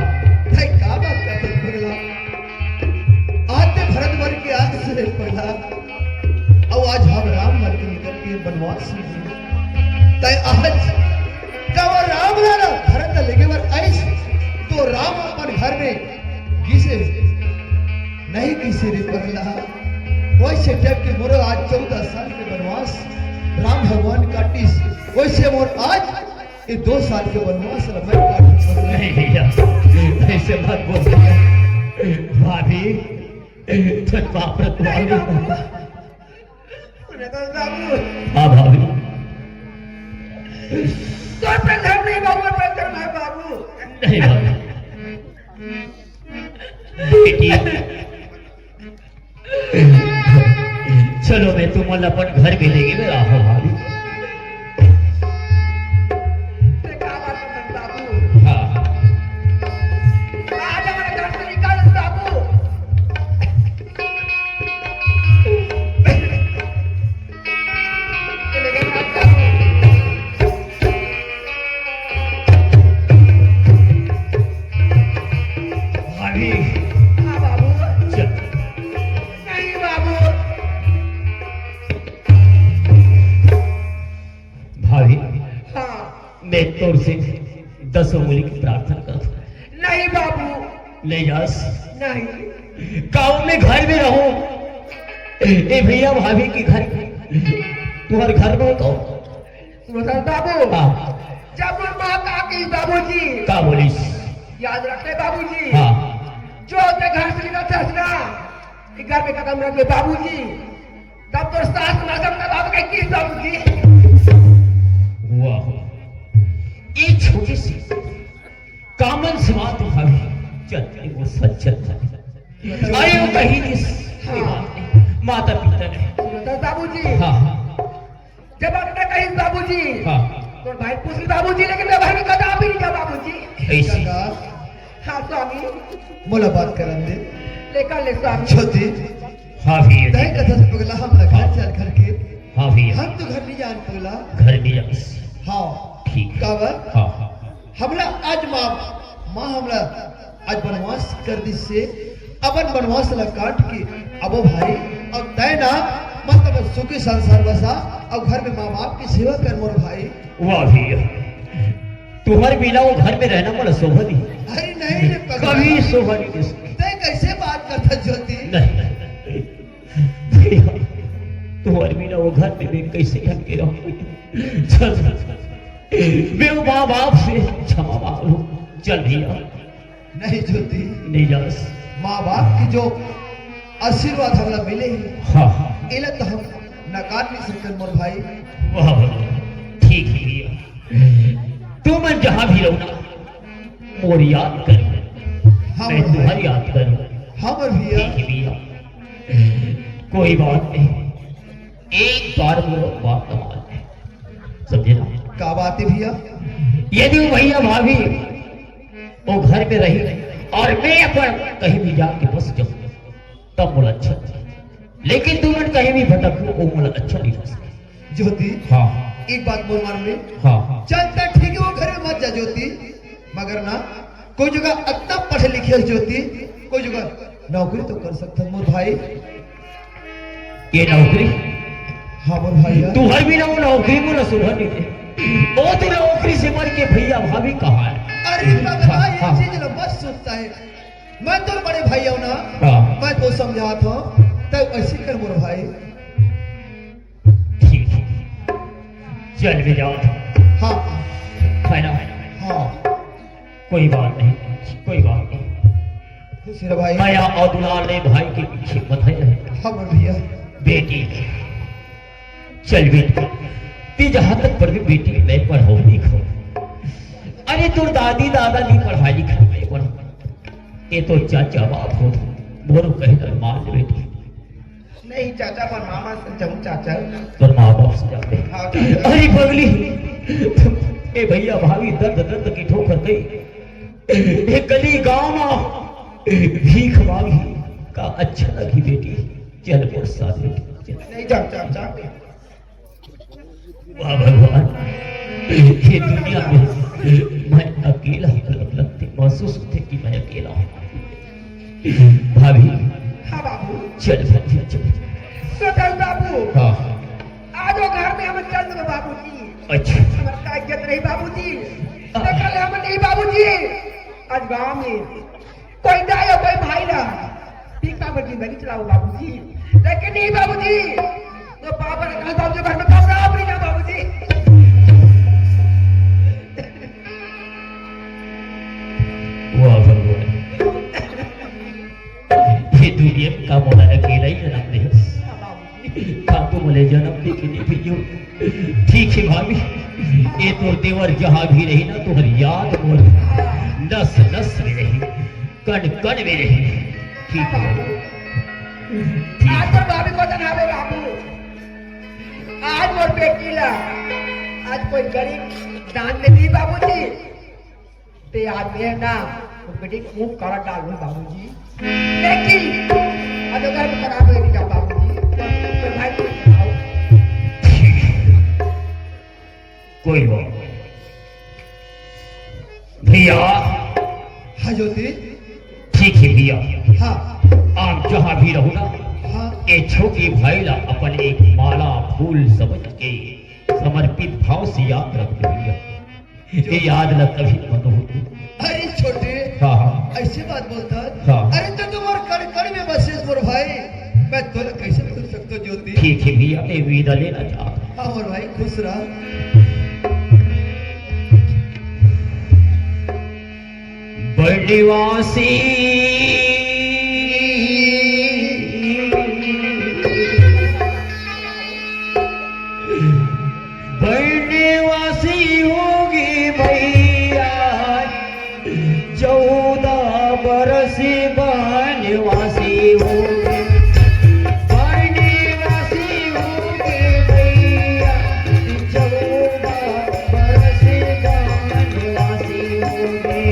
Speaker 4: भाई क्या बात करते पगला आज ते भरत वर के आज से पहला अब आज हम राम मर के निकल के बनवास में तय आज जब राम ना भरत लेके वर आइस तो राम अपन घर में किसे नहीं किसी रे पगला वैसे जब के मोरो आज 14 साल के बनवास राम भगवान काटिस ये 2 साल के वनवास मैं काट सकता
Speaker 5: नहीं भैया ऐसे मत बोल भैया। भाभी तो बाप रे
Speaker 2: नहीं बाबू
Speaker 5: तुम्हारी
Speaker 2: रतन बाबू
Speaker 5: हाँ भाभी
Speaker 2: तो पे घर नहीं बाबू पे घर नहीं बाबू
Speaker 5: नहीं भाभी बेटी चलो मैं तुम्हारा अपन घर भी लेगी मेरा हाँ भाभी
Speaker 2: क्या बात रतन बाबू
Speaker 5: हाँ
Speaker 2: आज हमारे घर से निकाल बाबू चले गए बाबू
Speaker 5: भाभी
Speaker 2: हाँ बाबू
Speaker 5: चल
Speaker 2: नहीं बाबू
Speaker 5: भाभी
Speaker 2: हाँ
Speaker 5: मैं तोर से 10 उंगली की प्रार्थना करता हूँ
Speaker 2: नहीं बाबू
Speaker 5: ले जास
Speaker 2: नहीं
Speaker 5: गाँव में घर में रहो ए भैया भाभी की घर तुम्हारे घर में तो
Speaker 2: रतन बाबू
Speaker 5: हाँ
Speaker 2: जब माँ का की बाबूजी
Speaker 5: का बोलिस
Speaker 2: याद रखते बाबूजी
Speaker 5: हाँ
Speaker 2: जो ते घर से निकलते हंसना कि घर पे कदम रख ले बाबूजी तब तो सास मौसम का बाबू का किस बाबूजी
Speaker 5: वाह एक छोटी सी कामन सी बात तो भाभी चलते वो सच्चत है अरे वो कहीं कोई बात नहीं माता पिता ने
Speaker 2: रतन बाबूजी
Speaker 5: हाँ
Speaker 2: जब आपने कही बाबूजी
Speaker 5: हाँ
Speaker 2: तो भाई पूछ ली बाबूजी लेकिन मैं भाई ने कहा आप ही नहीं कहा बाबूजी
Speaker 5: ऐसी
Speaker 2: हाँ स्वामी
Speaker 4: मुलाकात करन दे
Speaker 2: लेकर ले स्वामी
Speaker 4: ज्योति
Speaker 5: हाँ भैया
Speaker 4: तय कथा से पगला हम घर चल करके
Speaker 5: हाँ भैया
Speaker 4: हम तो घर नहीं जान पगला
Speaker 5: घर में जाइस
Speaker 4: हाँ
Speaker 5: ठीक
Speaker 4: कावर
Speaker 5: हाँ हाँ
Speaker 4: हमला आज माँ हमला आज वनवास कर दी से अपन वनवास ला काट के अबो भाई और तय ना मतलब सुखी संसार बसा और घर में माँ बाप की सेवा कर मोर भाई
Speaker 5: वाह भैया तुम्हारे बिना वो घर में रहना बड़ा शोभा नहीं
Speaker 4: अरे नहीं रे पगला
Speaker 5: कभी शोभा नहीं दे सकती
Speaker 4: तय कैसे बात करता ज्योति
Speaker 5: नहीं भैया तुम्हारे बिना वो घर में मैं कैसे ढंग के रहूंगी चल मैं वो माँ बाप से क्षमा मांग लूं चल भैया
Speaker 4: नहीं ज्योति
Speaker 5: नहीं जा
Speaker 4: माँ बाप की जो आशीर्वाद हमला मिले हैं
Speaker 5: हाँ हाँ
Speaker 4: इला तो हम नकार नहीं सकते मोर भाई
Speaker 5: वाह ठीक है भैया तुम मैं जहां भी रहूं ना मोर याद कर
Speaker 4: हाँ
Speaker 5: मैं
Speaker 4: मोर
Speaker 5: तुम्हारी
Speaker 4: भाई
Speaker 5: याद करूं
Speaker 4: हाँ मोर भैया
Speaker 5: ठीक है भैया कोई बात नहीं एक बार मेरा बात न मान ले समझे ना
Speaker 4: का बात है भैया
Speaker 5: यदि वो भैया भाभी वो घर में रही और मैं अपन कहीं भी जाके बस जाऊं तब मुझे अच्छा नहीं। लेकिन तुम कहीं भी भटको वो मुझे अच्छा नहीं लगता
Speaker 4: ज्योति
Speaker 5: हाँ
Speaker 4: एक बात बोल मान में
Speaker 5: हाँ
Speaker 4: चलता ठीक है वो घर में मत जा ज्योति मगर ना कोई जगह इतना पढ़े लिखे हो ज्योति कोई जगह नौकरी तो कर सकता मोर भाई
Speaker 5: ये नौकरी
Speaker 4: हाँ मोर भाई यार।
Speaker 5: तू हर भी ना वो नौकरी में ना सुबह नहीं थे वो तो नौकरी से मर के भैया भाभी कहाँ है
Speaker 4: अरे पगला ये
Speaker 5: हाँ।
Speaker 4: चीज ना बस सोचता है मैं तो बड़े भाई हूं ना
Speaker 5: हाँ
Speaker 4: मैं तो समझाता हूँ तब ऐसे कर मोर भाई
Speaker 5: ठीक है चल भी जाओ
Speaker 4: हाँ
Speaker 5: है ना
Speaker 4: हाँ
Speaker 5: कोई बात नहीं कोई बात नहीं
Speaker 4: सिर भाई
Speaker 5: माया और दुलाल ने भाई के पीछे बधाई है
Speaker 4: हाँ मोर भैया
Speaker 5: बेटी चल बेटी ती जहां तक पढ़ी बेटी मैं पढ़ाओ लिखो अरे तू दादी दादा नहीं पढ़ाई लिखा मैं पढ़ो ये तो चाचा बाप हो बोलो कहे मान ले बेटी
Speaker 3: नहीं चाचा पर मामा से जाऊं चाचा
Speaker 5: तो माँ बाप से जाते
Speaker 3: हाँ चाचा
Speaker 5: अरे पगली ए भैया भाभी दर्द दर्द की ठोकर गई ये गली गांव में भीख मांगी का अच्छा लगी बेटी चल मोर साथ बेटी चल
Speaker 3: नहीं जाऊं चाचा
Speaker 5: वाह भगवान ये दुनिया में मैं अकेला लगते महसूस होते कि मैं अकेला हूँ भाभी
Speaker 2: हाँ बाबू
Speaker 5: चल भाभी चल
Speaker 2: रतन बाबू
Speaker 5: हाँ
Speaker 2: आज वो घर में हम चल दो बाबूजी
Speaker 5: अच्छा
Speaker 2: हमारा इज्जत नहीं बाबूजी कल हम नहीं बाबूजी आज गांव में कोई जाए कोई भाई ना ठीक बाबू जिंदगी चलाओ बाबूजी लेकिन नहीं बाबूजी तो पापा ने कहा बाबूजी घर में कब रहा नहीं ना बाबूजी
Speaker 5: जन्म लिखने भी जो ठीक है भाभी, ये तो देवर जहां भी रही ना तो हर याद मोर नस नस में रही, कण कण में रही। ठीक है
Speaker 2: आज तो भाभी को जनावे बाबू, आज मोर बेटी ला आज कोई गरीब दान दे दी बाबूजी, ते आज मेरे ना वो बेटी को मुंह करा डालू बाबूजी, लेकिन अगर घर में खराब हो गया बाबूजी तो भाई को बताओ।
Speaker 5: कोई बात नहीं भैया।
Speaker 4: हाँ ज्योति।
Speaker 5: ठीक है भैया,
Speaker 4: हाँ
Speaker 5: आप जहां भी रहो ना,
Speaker 4: हाँ
Speaker 5: ये छोटी भाई ला अपन एक माला फूल समझ के समर्पित भाव से याद रखते भैया, ये याद न कभी मत हो।
Speaker 4: अरे छोटे,
Speaker 5: हाँ हाँ
Speaker 4: ऐसे बात बोलता।
Speaker 5: हाँ।
Speaker 4: अरे तो तुम्हारे कड़ कड़ में बसे मोर भाई, मैं तो कैसे भूल सकता ज्योति।
Speaker 5: ठीक है भैया, मैं विदा लेना चाहता हूं।
Speaker 4: हाँ मोर भाई खुश रहा।
Speaker 5: बड़वासी बड़वासी होगी भैया 14 बरस बनवासी होगी, बनवासी होगी भैया 14 बरस बनवासी होगी।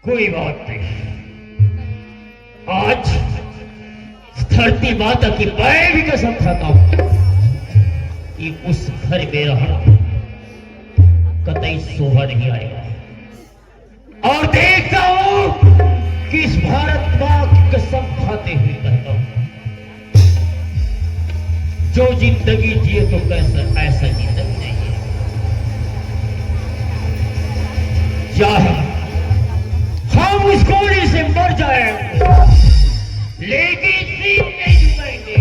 Speaker 5: कोई बात नहीं, आज धरती माता की मैं भी कसम खाता हूं कि उस घर में रहना कतई शोभा नहीं आएगा। और देखता हूं कि इस भारत मां की कसम खाते हुए कहता हूं, जो जिंदगी जिए तो कैसा ऐसा जिंदगी नहीं है, चाहे हम उस गोली से मर जाएंगे लेकिन सीट नहीं झुकाएंगे,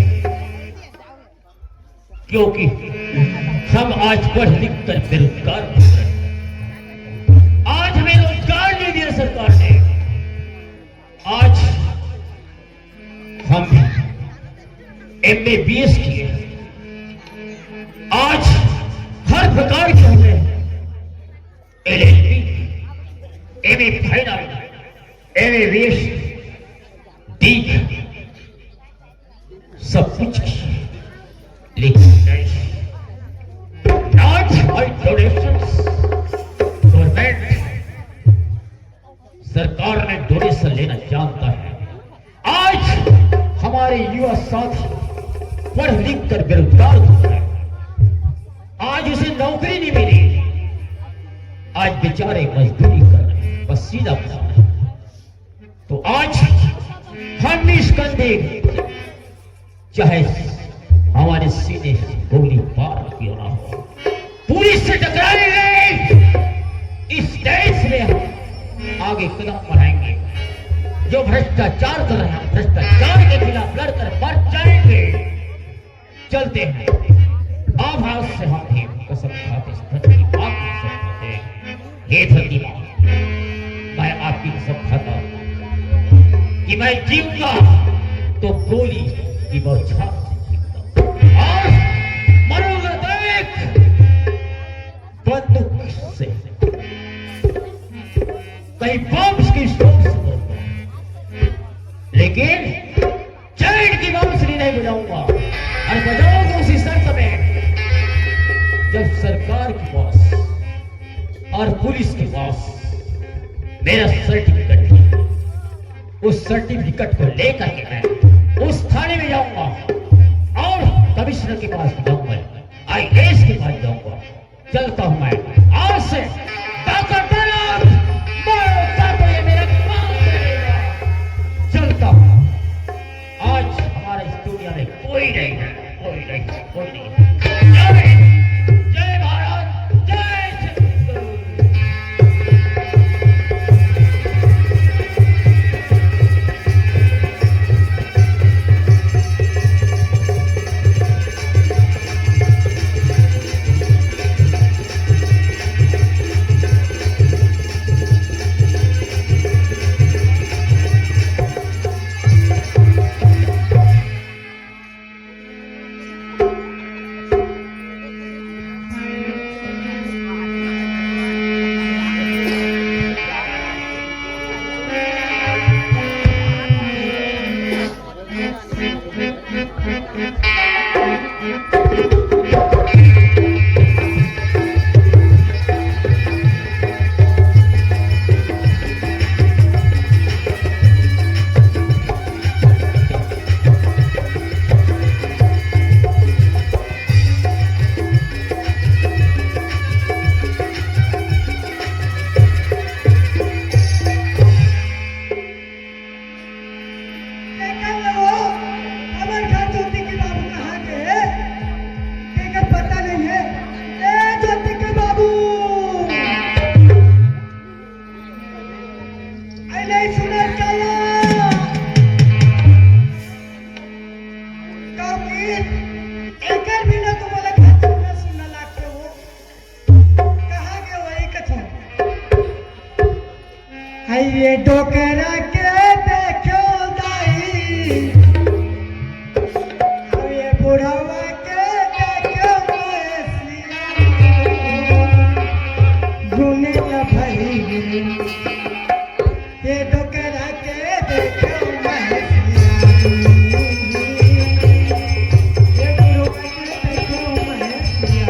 Speaker 5: क्योंकि हम आज पढ़ लिख कर बेरोजगार हो रहे हैं। आज हमें रोजगार नहीं दिया सरकार ने, आज हम MBBS किए, आज हर प्रकार के हमने LLB, MA final, MABS, DIG सब कुछ किए, लेकिन not by donations। गवर्नमेंट सरकार ने डोनेशन लेना जानता है। आज हमारे युवा साथी पढ़ लिख कर बेरोजगार हो रहे हैं, आज उसे नौकरी नहीं मिली, आज बेचारे मजदूरी कर रहे हैं, बस सीधा खा रहे हैं। तो आज हम इस कंधे चाहे हमारे सीने से गोली पार क्यों ना हो, पुलिस से टकराएंगे, इस देश में हम आगे कदम बढ़ाएंगे। जो भ्रष्टाचार कर रहे हैं, भ्रष्टाचार के खिलाफ लड़कर मर जाएंगे। चलते हैं, आभास से हम ही कसम खाते इस धरती की बात की कसम खाते हैं। हे धरती मां, मैं आपकी कसम खाता हूं कि मैं जीऊंगा तो गोली की बौछार से जीऊंगा, और मरूंगा तो एक बंदूक से, कहीं वंश की सोच से बोलता हूं, लेकिन चैन की बांसुरी नहीं बजाऊंगा। और बजाऊंगा उसी शर्त में जब सरकार के पास और पुलिस के पास मेरा सर्टिफिकेट है। उस सर्टिफिकेट को लेकर के मैं उस थाने में जाऊंगा और कमिश्नर के पास जाऊंगा, IAS के पास जाऊंगा। चलता हूं मैं आज से। ये मेरा काम करेगा। चलता हूं। आज हमारे इस दुनिया में कोई नहीं है, कोई नहीं, कोई नहीं। जय भारत, जय छत्तीसगढ़।
Speaker 1: ये डोकरा के देखो दाई, ये बुढ़ावा के देखो मैसिया, गुने न भरी ये डोकरा के देखो मैसिया, ये बुढ़ावा के देखो मैसिया।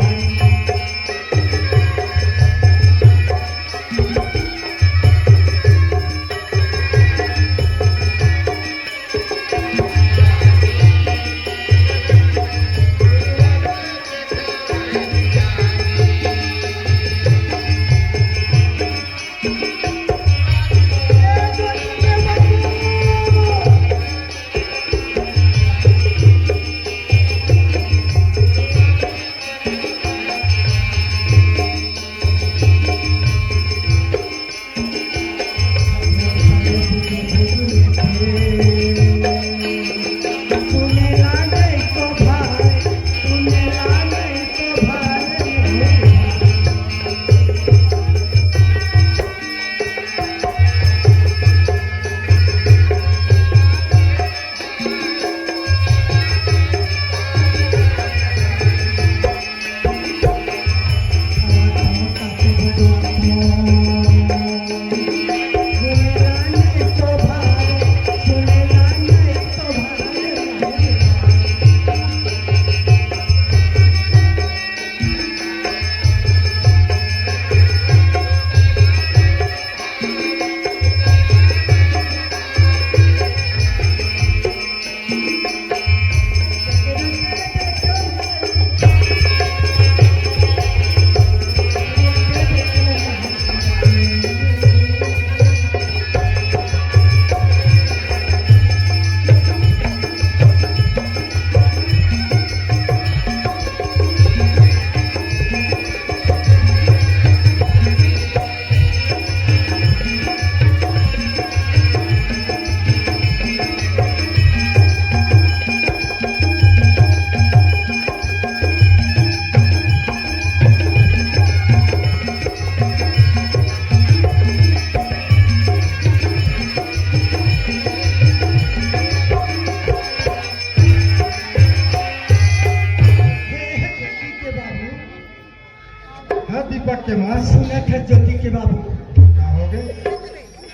Speaker 1: सुनत है ज्योति के बाबू।
Speaker 6: क्या हो गए?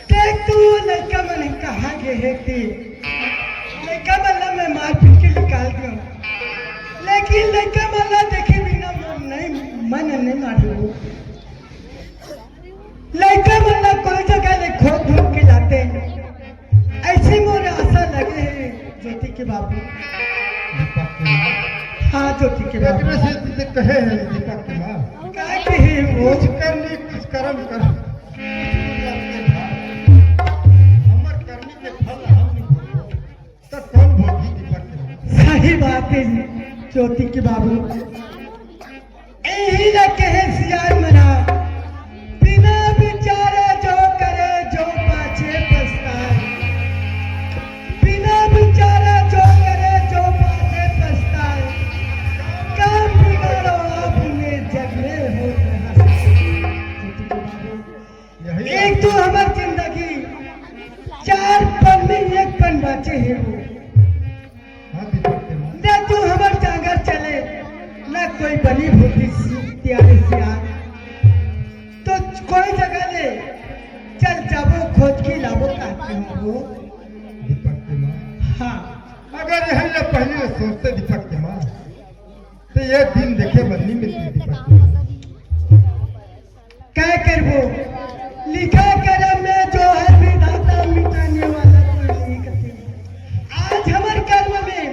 Speaker 1: देख तू लड़का मन कहाँ गए है थे, लड़का मतलब मैं मार पीट के निकाल दिया, लेकिन लड़का मतलब देखे बिना मन नहीं मारू। लड़का मतलब कोई जगह ले खोद ढूंढ के लाते ऐसे मोरे आशा लगे है ज्योति के बाबू।
Speaker 6: दीपक की माँ,
Speaker 1: हाँ ज्योति के
Speaker 6: पेट
Speaker 1: बाबू।
Speaker 6: में से तुझे कहे है दीपक की माँ,
Speaker 1: क्या कहे वो?
Speaker 6: कुछ करनी कुछ कर्म कर। हमर करनी के फल हम नहीं भोगो, तो कौन भोगी दीपक की माँ?
Speaker 1: सही बात है ज्योति के बाबू। यही न कहे सियार मना, बिना विचारे जो करे जो पाछे पछताए, बिना विचारे जो करे जो पाछे पछताए, काम बिगाड़ो अपने जग में हो रहा।
Speaker 6: यही
Speaker 1: एक तो हमारी जिंदगी 4 पन में 1 पन बचे है वो।
Speaker 6: हाँ दीपक की माँ,
Speaker 1: न तू हमार जागर चले, न कोई बनी भूती त्यारे सियार, तो कोई जगह ले चल जाबो खोज के लाबो कहते हो वो।
Speaker 6: दीपक की माँ,
Speaker 1: हाँ
Speaker 6: अगर यह ले पहले सोचते दीपक की माँ, तो ये दिन देखे मन नहीं मिलती दीपक की माँ।
Speaker 1: क्या करबो, लिखा करम में जो है विधाता मिटाने वाला कोई नहीं करते। आज हमारे कर्म में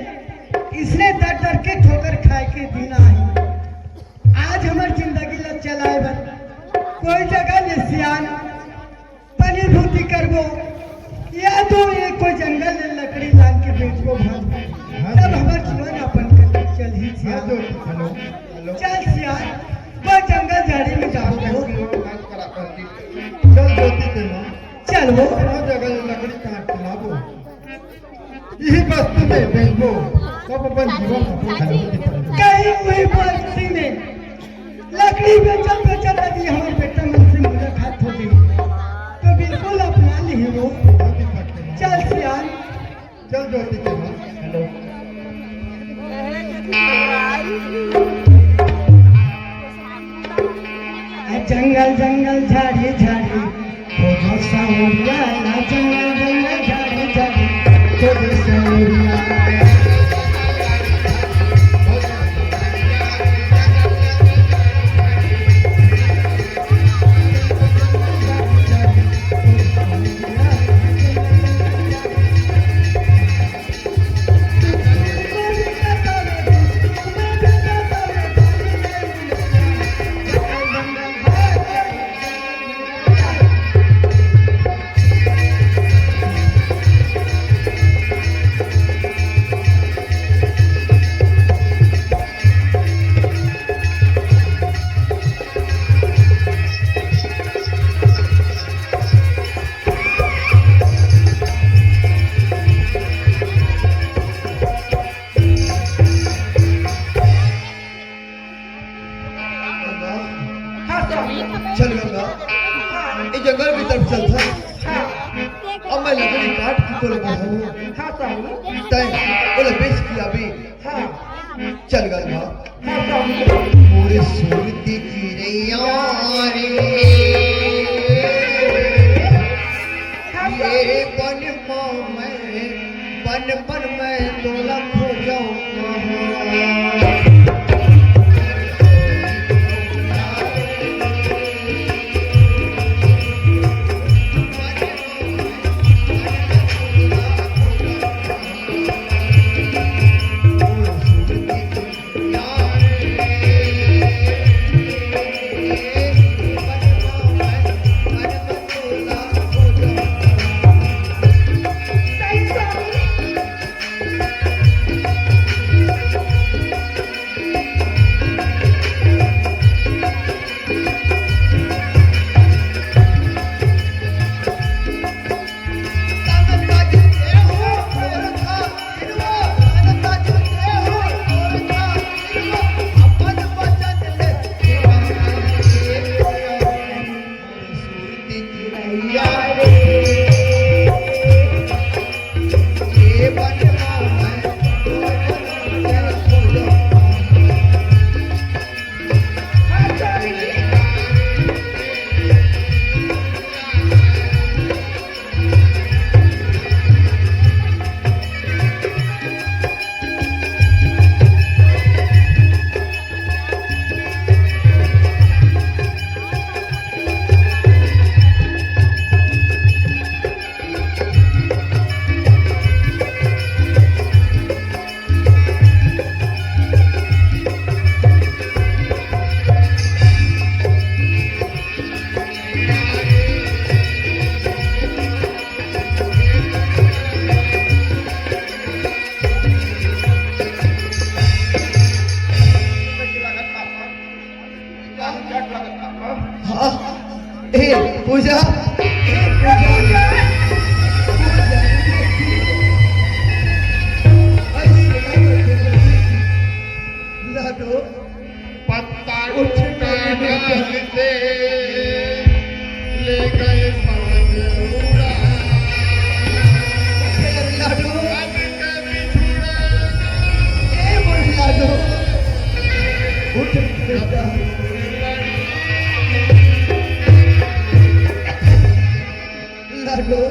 Speaker 1: इसने डर डर के ठोकर खाए के दिन आई। आज हमारी जिंदगी लग चलाए बन कोई जगह ले सियान पनी भूति करबो, या तो ये कोई जंगल ले लकड़ी लान के बेचबो भाग, तब हमार जीवन अपन कर चल ही
Speaker 6: हाँ
Speaker 1: सियान।
Speaker 6: जो हेलो हेलो,
Speaker 1: चल सियान वो जंगल झाड़ी में जाओ।
Speaker 6: चल ज्योति की माँ,
Speaker 1: चल वो
Speaker 6: हर जगह लकड़ी काट के लाबो, यही वस्तु में बेचबो, तब अपन जीवन अपन खराब दीपक।
Speaker 1: कहीं हुई बस्ती में लकड़ी बेचल बेचल यदि हमारे बेटा मन से मुलाकात हो गई तो बिल्कुल अपना ली वो।
Speaker 6: हाँ दीपक की माँ,
Speaker 1: चल सियान
Speaker 6: चल ज्योति की माँ, हेलो
Speaker 1: जंगल जंगल झाड़ी झाड़ी खोजो सावरिया ना, जंगल जंगल झाड़ी झाड़ी खोजो सावरिया।
Speaker 4: चल गंगा, इस जंगल की तरफ चल था। अब मैं लकड़ी काट के तो लगा हूँ,
Speaker 2: हाँ स्वामी,
Speaker 4: तय बोले बेच किया भी।
Speaker 2: हाँ
Speaker 4: चल गंगा,
Speaker 2: हाँ स्वामी,
Speaker 4: पूरे सूरती चिड़ैया रे, ये बन मैं तोला खो जाऊँ। ए पूजा लाडो
Speaker 3: पत्ता उठना से ले गए पान उड़ा
Speaker 4: लाडो
Speaker 3: अब कभी छुड़ा
Speaker 4: ए बोल लाडो उठ बेटा लाडो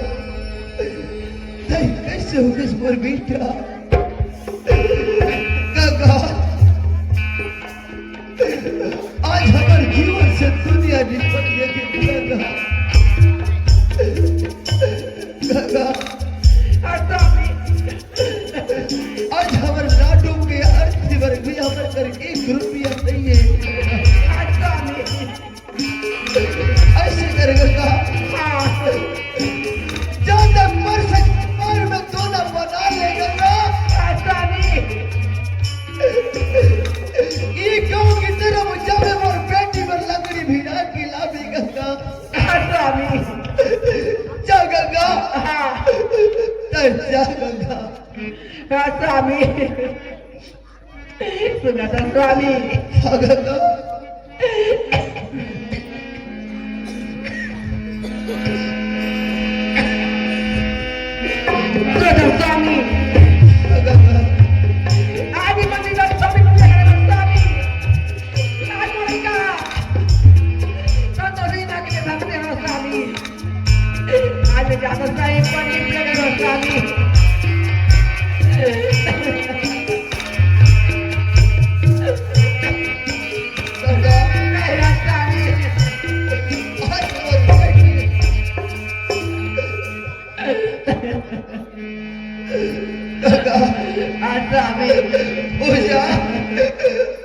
Speaker 4: नहीं कैसे हो गए मोर बेटा काका आज हमारे जीवन से दुनिया निपट गई काका आज हमारे लाडू के अर्थी वर्ग भी हमारे कर 1 रुपया नहीं है ऐसे करेगा जब तक मर सकते और मैं दोनों बना लेगा ये गांव की तरफ जब और बेटी पर लकड़ी भिड़ा के लाभी गंगा जा गंगा जा गंगा
Speaker 2: स्वामी सुना था स्वामी
Speaker 4: जा गंगा
Speaker 2: सुना था स्वामी
Speaker 4: जा गंगा
Speaker 2: आदि मंदिर का स्वामी पूजा करेगा स्वामी आज बोलेगा संतोषी माँ के लिए भक्ति है स्वामी आज जाकर सा एक पंडित पूजा करेगा स्वामी
Speaker 4: गंगा
Speaker 2: मेरा स्वामी
Speaker 4: आज और बेटी गंगा
Speaker 2: आज स्वामी
Speaker 4: पूजा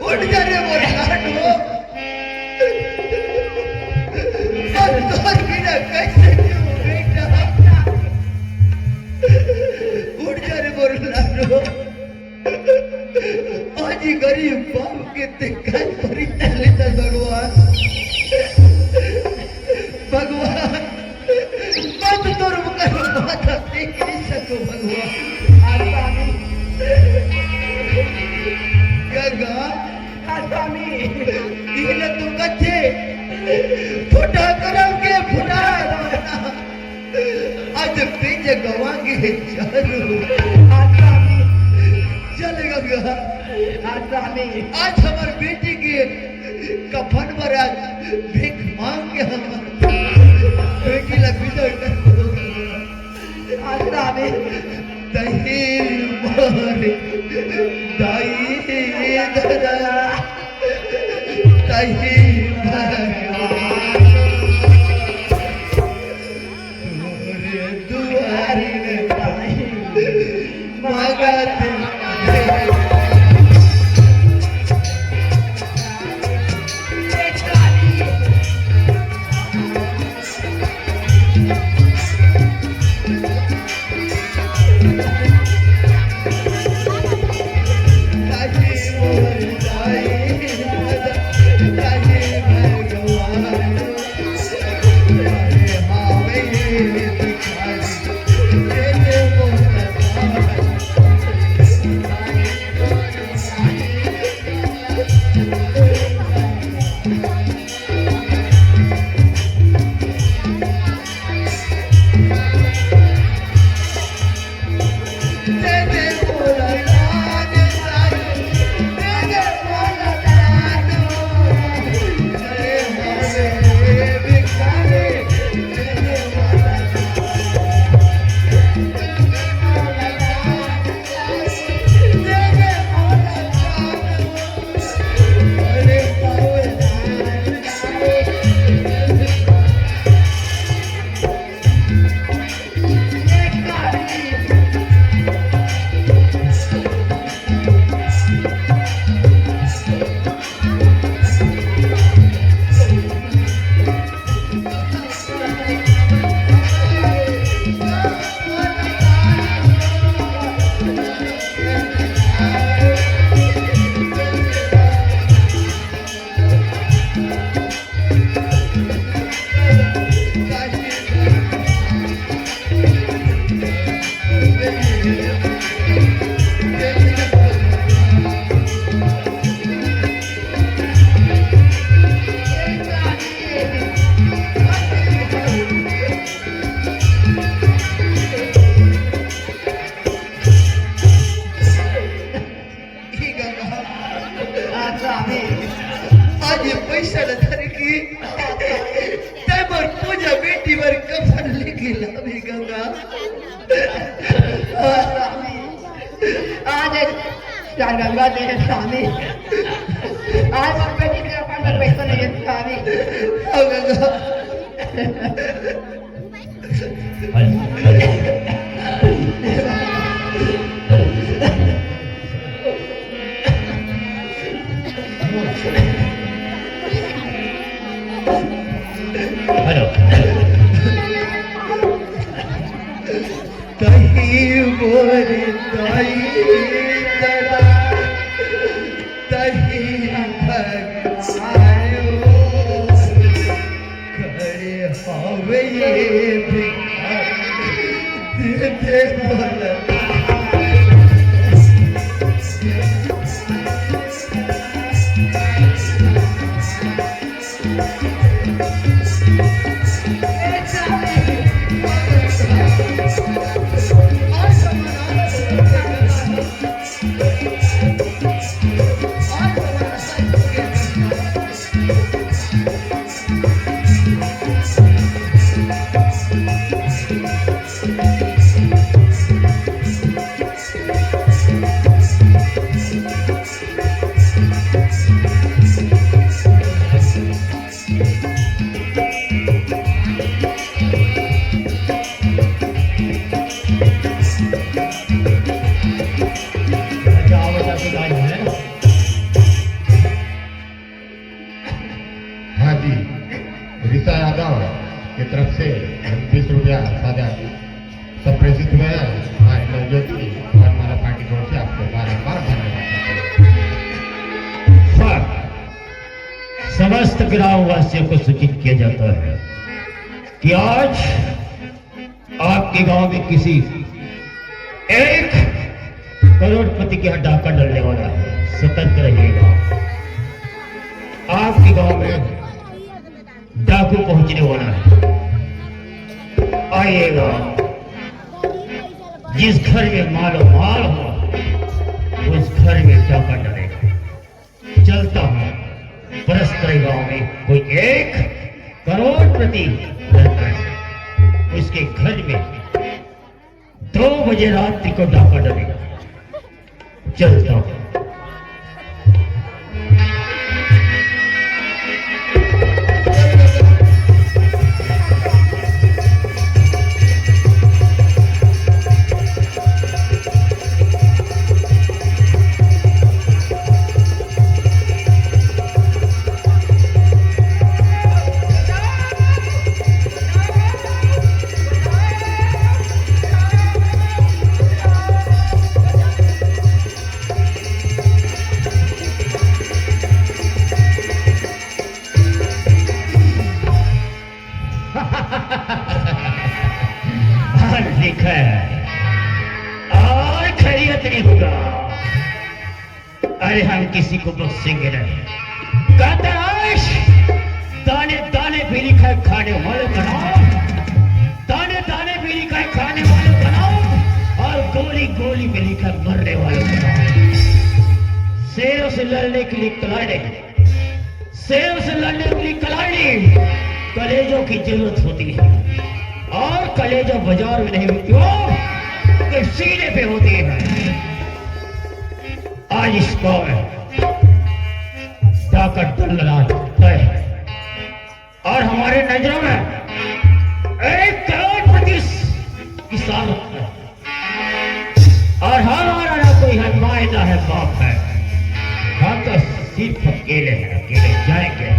Speaker 4: उठ जा रे मोर लाडो संतोष बिना कैसे क्यों बेटा उठ जा रे मोर लाडो आज ही गरीब बाप के दिखाई परी लेता भगवान भगवान मत तोर कर माथा देख नहीं सको भगवान
Speaker 2: आज स्वामी
Speaker 4: गंगा
Speaker 2: आज स्वामी
Speaker 4: इन्हें तो कच्चे फुटा करम के फुटा आज पेज गवांगे चारू
Speaker 2: आज स्वामी
Speaker 4: चल गंगा
Speaker 2: आज स्वामी
Speaker 4: आज हमारे बेटी के कफन पर आज भीख मांग के हम बेटी ला विदा कर
Speaker 2: आज स्वामी
Speaker 4: दही मारे दाई दरा दही दुआरे मांगते खिला भी गंगा।
Speaker 2: आज चार गंगा दे स्वामी, आज बेटी के पास में पैसा नहीं है स्वामी।
Speaker 4: हाँ गंगा।
Speaker 5: हेलो
Speaker 4: तही मोरे ताई जरा तही भगायो खड़े हवे ये भिखारी दे दे बोला।
Speaker 6: हाँ जी, रीता यादव की तरफ से 20 रुपया सादा सब प्रेषित हुए हैं। हाँ, ज्योति और हमारा पार्टी की ओर से आपको बार-बार धन्यवाद।
Speaker 5: समस्त ग्रामवासियों को सूचित किया जाता है कि आज आपके गांव में किसी एक करोड़पति के यहाँ डाका डलने वाला है। सतर्क रहिएगा। आपके गांव में डाकू पहुंचने वाला है। आइएगा। जिस घर में मालो माल हो उस घर में डाका डलेगा। चलता हूं। परस्पर गांव में कोई एक करोड़पति रहता है। उसके घर में 2 बजे रात्रि को डाका डलेगा। चलता हूं। लिखा है और खैरियत नहीं होगा। अरे हम किसी को बख्शेंगे नहीं। काताश दाने दाने भी लिखा है खाने वालों का नाम, दाने दाने भी लिखा है खाने वालों का नाम, और गोली गोली में लिखा है मरने वालों का नाम। शेरों से लड़ने के लिए कलाड़ी, शेरों से लड़ने के लिए कलाड़ी कलेजों की जरूरत होती है, और कलेजा बाजार में नहीं होती हो कि सीने पे होती है। आज इस गांव में डाका डलना तय है, और हमारे नजरों में 1 करोड़पति किसान है, और हमारा ना कोई है माए ना है बाप है। हम तो सिर्फ अकेले हैं, अकेले जाएंगे,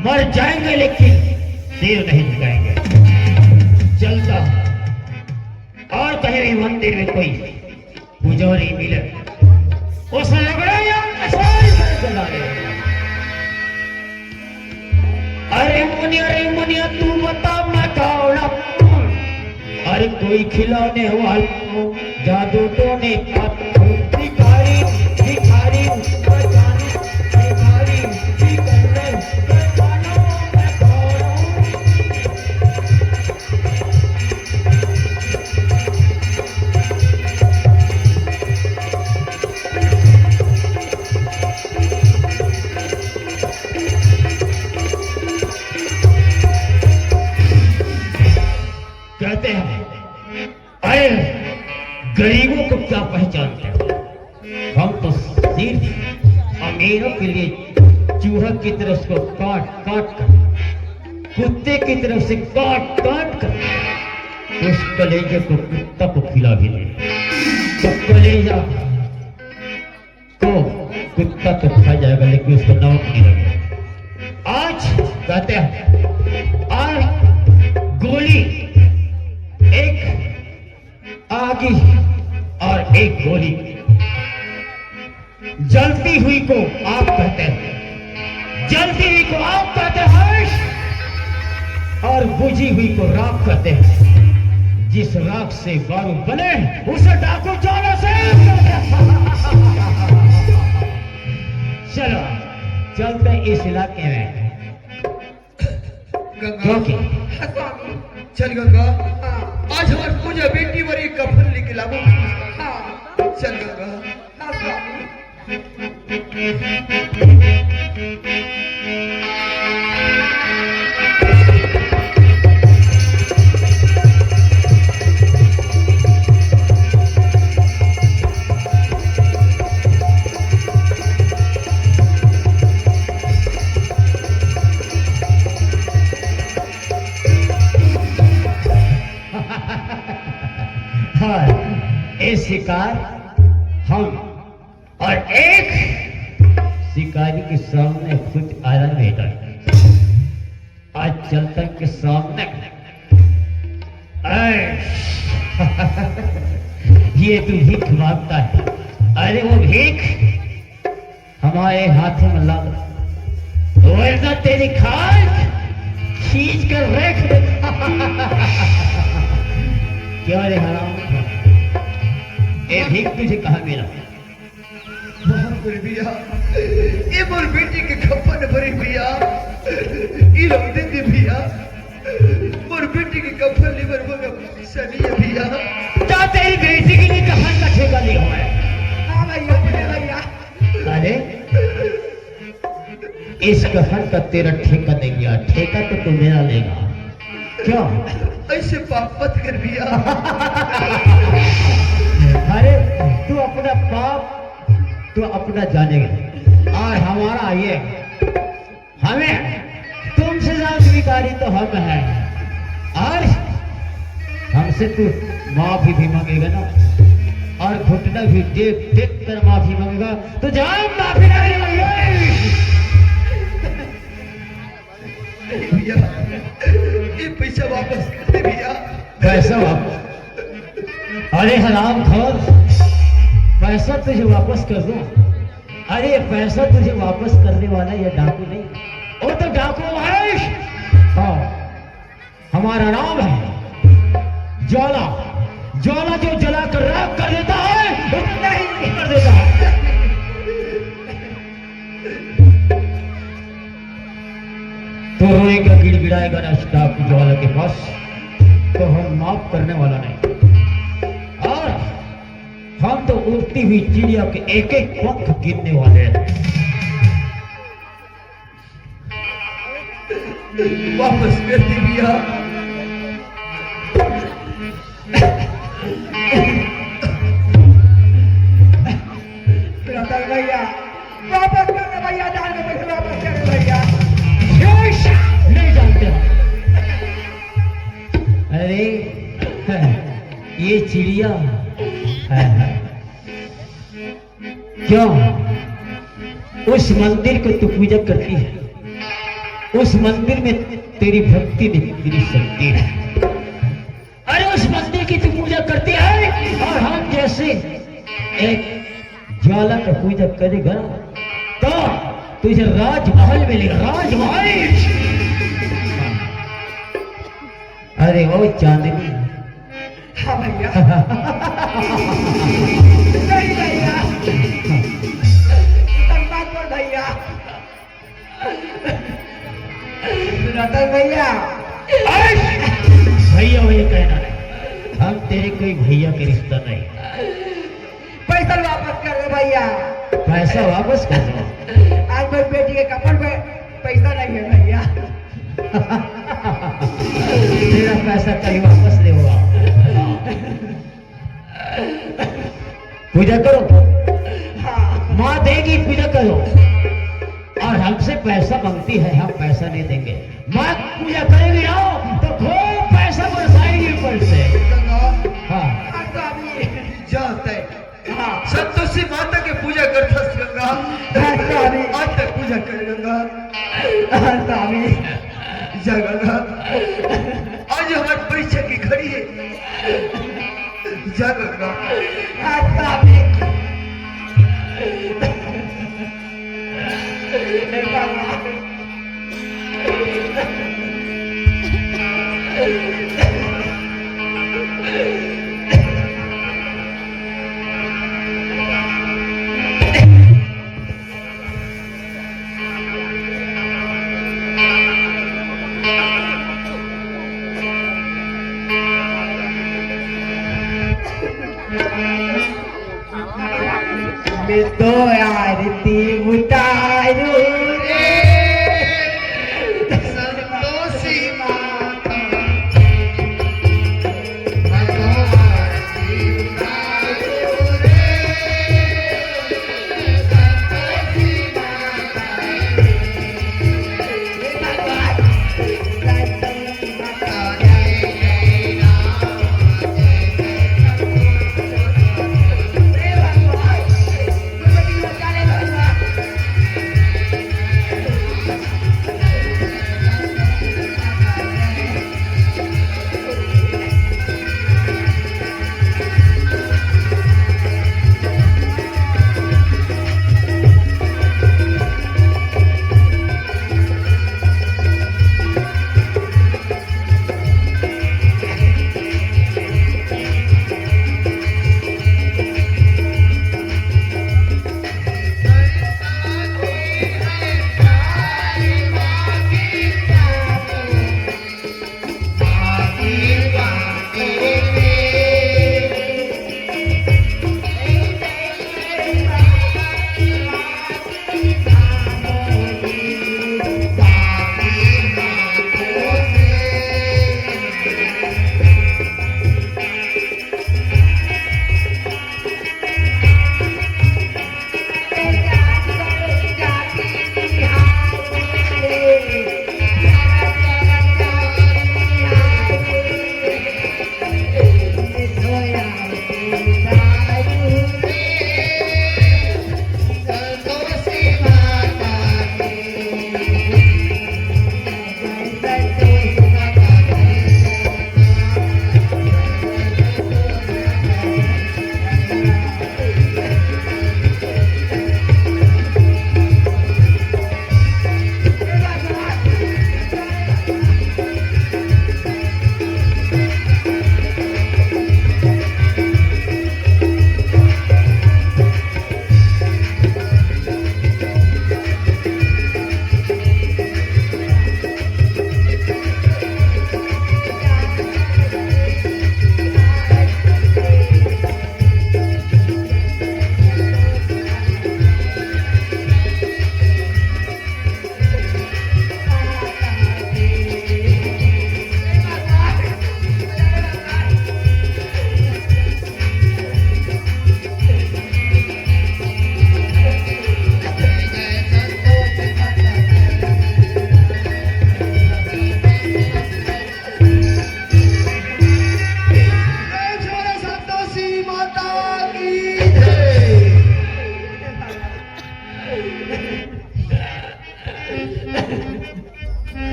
Speaker 5: मर जाएंगे लेकिन सिर नहीं झुकाएंगे। चलता हूं। और कहीं भी मंदिर में कोई पुजारी मिले उस चला ले। अरे मुनिया तू बता मैं कौन? अरे कोई खिलौने वाला जादू टोने भिखारी भिखारी बचाने भिखारी भिखारी बचाना मैं कौन हूं? कहते हैं अरे गरीबों को क्या पहचानते हो, हम तो सिर्फ अमीरों के लिए चूहा की तरफ को काट काट कर, कुत्ते की तरफ से काट काट कर उस कलेजे को कुत्ता को खिला भी दे तो कलेजा को कुत्ता तो खा जाएगा लेकिन उसको नमक नहीं लगेगा। आज कहते हैं आज गोली एक आगी और एक गोली, जलती हुई को आप कहते हैं, जलती हुई को आप कहते हैं और बुझी हुई को राख कहते हैं। जिस राख से बारूद बने उसे डाकू चोरों से चलो चलते हैं इस इलाके में
Speaker 4: गंगा
Speaker 5: क्योंकि
Speaker 2: हाँ, स्वामी।
Speaker 4: चल गंगा,
Speaker 2: हाँ,
Speaker 4: आज हमारी पूजा बेटी बड़ी कफन लेके लाबो।
Speaker 2: हाँ,
Speaker 4: चल गंगा।
Speaker 2: हाँ, स्वामी।
Speaker 5: हाँ, ये शिकार हम और एक शिकारी के सामने खुद आया बेटा, आज चलता के सामने ये तू भीख मांगता है, अरे वो भीख हमारे हाथों में ला दो वरना तेरी खाल खींच कर रख दे। क्या रे हराम, ये भीख तुझे कहाँ मिला?
Speaker 4: बाप रे भैया, ये मोर बेटी के कफन भरी भैया, ये लोग दे भैया, मोर बेटी के कफन लिवर मगर सनी है भैया।
Speaker 5: क्या तेरी बेटी के लिए कफन का ठेका लिया हुआ है?
Speaker 2: हाँ भैया, भैया।
Speaker 5: अरे इस कफन का तेरा ठेका नहीं लिया, ठेका तो तू मेरा लेगा। क्यों?
Speaker 4: ऐसे पाप मत कर भैया।
Speaker 5: अरे तू अपना पाप तू अपना जानेगा और हमारा ये हमें तुमसे ज्यादा विकारी तो हम हैं और हमसे तू माफी भी मांगेगा ना और घुटना भी देख देख कर माफी मांगेगा तो जान माफी नहीं मांगेगा।
Speaker 4: भैया ये पैसा वापस कर दे भैया।
Speaker 5: पैसा वापस? अरे हराम खोर, पैसा तुझे वापस कर दूं? अरे पैसा तुझे वापस करने वाला ये डाकू नहीं, वो तो डाकू महेश। हाँ, हमारा नाम है ज्वाला। ज्वाला जो जला कर राख कर देता है वो नहीं कर देता है। तो रोएगा गिड़गिड़ाएगा ना डाकू ज्वाला के पास तो हम माफ करने वाला नहीं। और हम तो उड़ती हुई चिड़िया के एक एक पंख गिनने वाले हैं।
Speaker 4: वापस कर दे भैया।
Speaker 2: ब्रदर भैया, वापस कर दे भैया, जान के पैसे वापस कर दे भैया।
Speaker 5: नहीं जानते हो? अरे ये चिड़िया क्यों उस मंदिर को तू पूजा करती है, उस मंदिर में तेरी भक्ति में तेरी शक्ति है। अरे उस मंदिर की तू पूजा करती है और हम जैसे एक ज्वाला का पूजा करेगा तो तुझे राजमहल मिलेगा, राजमहल। अरे वो चांदनी।
Speaker 2: हाँ भैया। नहीं भैया, धन्यवाद पर भैया। ब्रदर भैया,
Speaker 5: भैया वही कहना नहीं, हम तेरे कोई भैया के रिश्ता नहीं।
Speaker 2: पैसा वापस कर दे भैया।
Speaker 5: पैसा वापस कर दो।
Speaker 2: आज मेरी बेटी के कपड़ पे पैसा नहीं है भैया।
Speaker 5: तेरा पैसा कल वापस ले होगा। पूजा करो, माँ देगी, पूजा करो। और हमसे पैसा मांगती है, हम पैसा नहीं देंगे। माँ पूजा करेगी आओ तो खूब पैसा बरसाएगी ऊपर से। हाँ
Speaker 2: हाँ स्वामी,
Speaker 4: जाते
Speaker 2: हाँ
Speaker 4: संतोषी माता की पूजा करता गंगा।
Speaker 2: हाँ स्वामी,
Speaker 4: आज तक पूजा कर गंगा।
Speaker 2: हाँ स्वामी,
Speaker 4: जा गंगा, आज हमारी परीक्षा की घड़ी है। जा गंगा।
Speaker 2: हाँ स्वामी। हे भगवान, मैं तो आरती उतारू रे
Speaker 4: संतोषी माता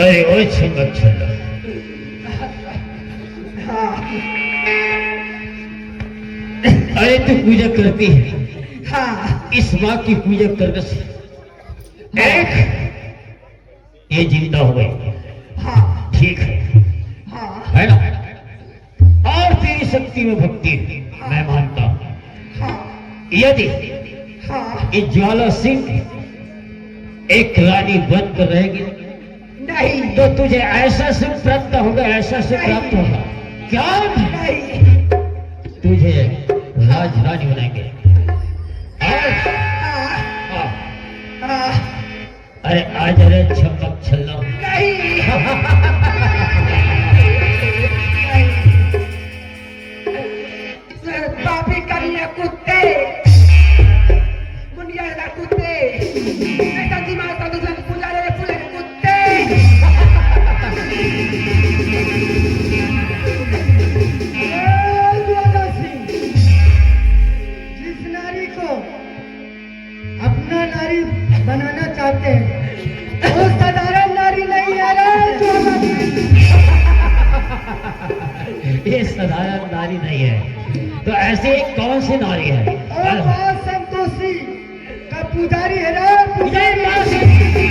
Speaker 5: अरे ओए छिंगक छंडा, अरे तू पूजा करती है,
Speaker 2: हाँ
Speaker 5: इस माँ की पूजा करने से एक ये जिंदा हो गई,
Speaker 2: हाँ
Speaker 5: ठीक है,
Speaker 2: हाँ
Speaker 5: है ना? और तेरी शक्ति में भक्ति है, मैं मानता हूँ।
Speaker 2: हाँ
Speaker 5: यदि
Speaker 2: हाँ
Speaker 5: ये ज्वाला सिंह एक रानी बनकर रहेगी
Speaker 2: नहीं
Speaker 5: तो तुझे ऐसा सुख प्राप्त होगा, ऐसा सुख प्राप्त होगा। क्या
Speaker 2: नहीं
Speaker 5: तुझे राज रानी बनाएंगे। और
Speaker 2: हाँ
Speaker 5: हाँ, अरे आज रे छपक छल्ला
Speaker 2: नहीं पापी करिए कुत्ते दुनिया का कुत्ते ऐसा दिमाग का दूसरा पुजारे कुत्ते
Speaker 1: ज्वाला सिंह, जिस नारी को अपना नारी बनाना चाहते हैं वो साधारण नारी नहीं है रे ज्वाला सिंह।
Speaker 5: ये साधारण नारी नहीं है तो ऐसी कौन सी नारी है?
Speaker 1: और मां संतोषी का पुजारी है रे
Speaker 5: ये
Speaker 1: पुजारी।
Speaker 5: मां संतोषी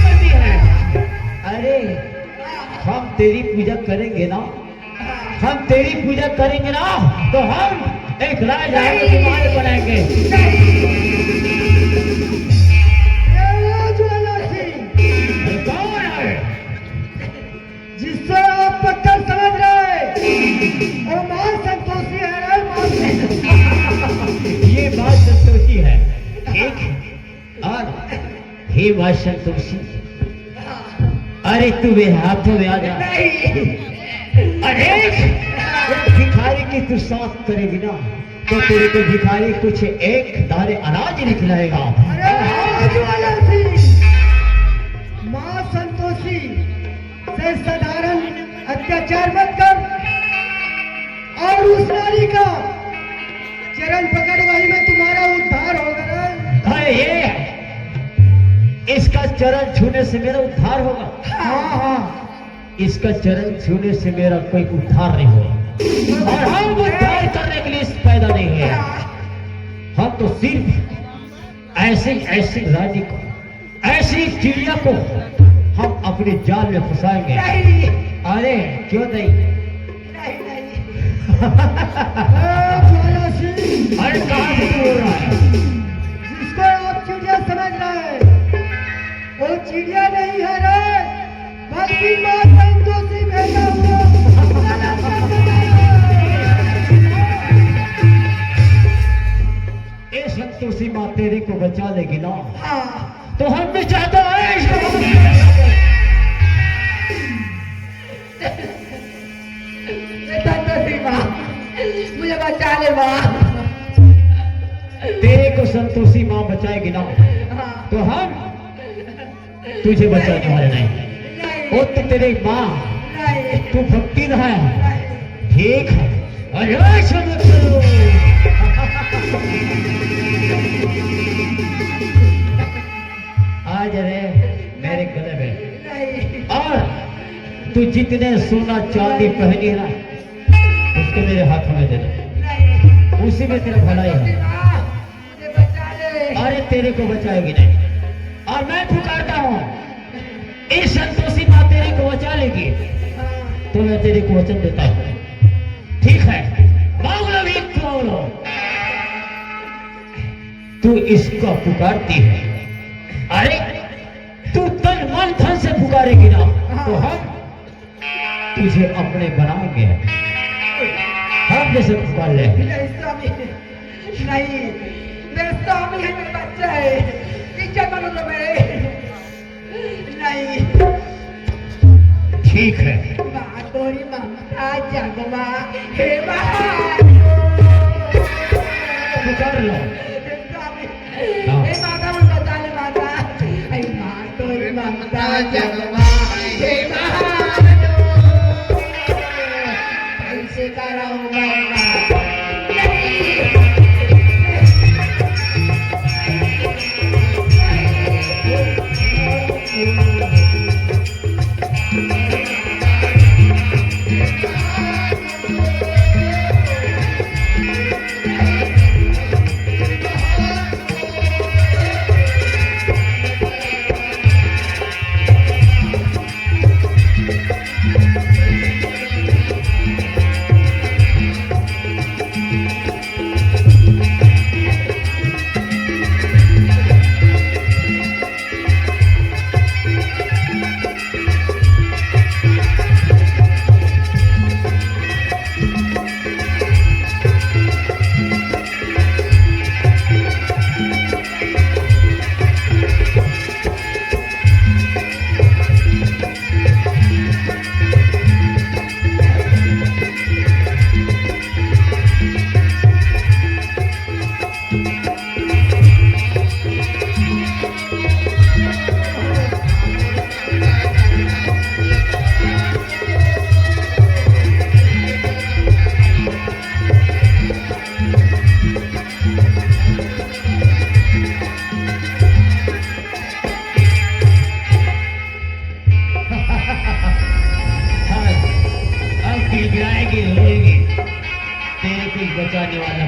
Speaker 5: करती है। अरे हम तेरी पूजा करेंगे ना, हम तेरी पूजा करेंगे ना तो हम एक राजकुमार बनाएंगे।
Speaker 1: ए ज्वाला सिंह,
Speaker 5: अरे कौन है?
Speaker 1: जिससे आप पक्का समझ रहे हैं वो मां संतोषी है रे मां संतोषी।
Speaker 5: ये बात संतोषी है, ठीक। और हे बात संतोषी, अरे तू मेरे हाथों में आ जा। अरे एक भिखारी की तू साथ करेगी ना तो तेरे को भिखारी कुछ एक दाने अनाज नहीं खिलाएगा।
Speaker 1: अरे ज्वाला सिंह, मां संतोषी से साधारण अत्याचार मत कर और उस नारी का चरण पकड़, वही में तुम्हारा उद्धार होगा रे।
Speaker 5: अरे ये इसका चरण छूने से मेरा उद्धार होगा?
Speaker 1: हाँ हाँ,
Speaker 5: इसका चरण छूने से मेरा कोई उद्धार नहीं होगा और हम उद्धार करने के लिए पैदा नहीं है। हम तो सिर्फ ऐसे ऐसे रानी को, ऐसी चिड़िया को हम अपने जाल में फंसाएंगे। अरे क्यों नहीं?
Speaker 1: ज्वाला सिंह,
Speaker 5: अरे कहाँ से तू बोल रहा है?
Speaker 1: जिसको आप चिड़िया समझ रहे हैं वो चिड़िया नहीं है रे, बल्कि मां संतोषी भेजा हुआ।
Speaker 5: ये संतोषी माँ तेरे को बचा लेगी ना
Speaker 2: हाँ
Speaker 5: तो हम भी चाहते हैं इसको।
Speaker 2: संतोषी माँ मुझे बचा ले माँ।
Speaker 5: तेरे को संतोषी माँ बचाएगी ना
Speaker 2: हाँ
Speaker 5: तो हम तुझे बचाने वाले नहीं। वो तो तेरी माँ,
Speaker 2: नहीं
Speaker 5: तू भक्ति है, ठीक है। अरे सुनो आज रे मेरे गले में,
Speaker 2: नहीं
Speaker 5: और तू जितने सोना चांदी पहनी है ना उसको मेरे हाथों में दे दो,
Speaker 2: नहीं
Speaker 5: उसी में तेरा भलाई है।
Speaker 2: माँ मुझे बचा ले।
Speaker 5: अरे तेरे को बचाएगी नहीं और मैं पुकारता हूँ इस संतोषी माँ तेरे को बचा लेगी तो मैं तेरे को वचन देता हूँ, ठीक है? मांग लो भी मांग लो। तू इसको पुकारती है, अरे तू तन मन धन से पुकारेगी ना तो हम तुझे अपने बनाएंगे, हम जैसे पुकार ले।
Speaker 2: नहीं स्वामी नहीं, मेरे स्वामी है, मेरे बच्चे है, इज्जत बनो तो मेरे। नहीं
Speaker 5: ठीक है,
Speaker 2: माँ तोरी ममता जगवा हे
Speaker 5: पुकार लो।
Speaker 2: स्वामी
Speaker 5: हाँ।
Speaker 2: हे माता मुझे बचा ले माता। हे माँ तोरी ममता जगवा हे कैसे कराऊंगा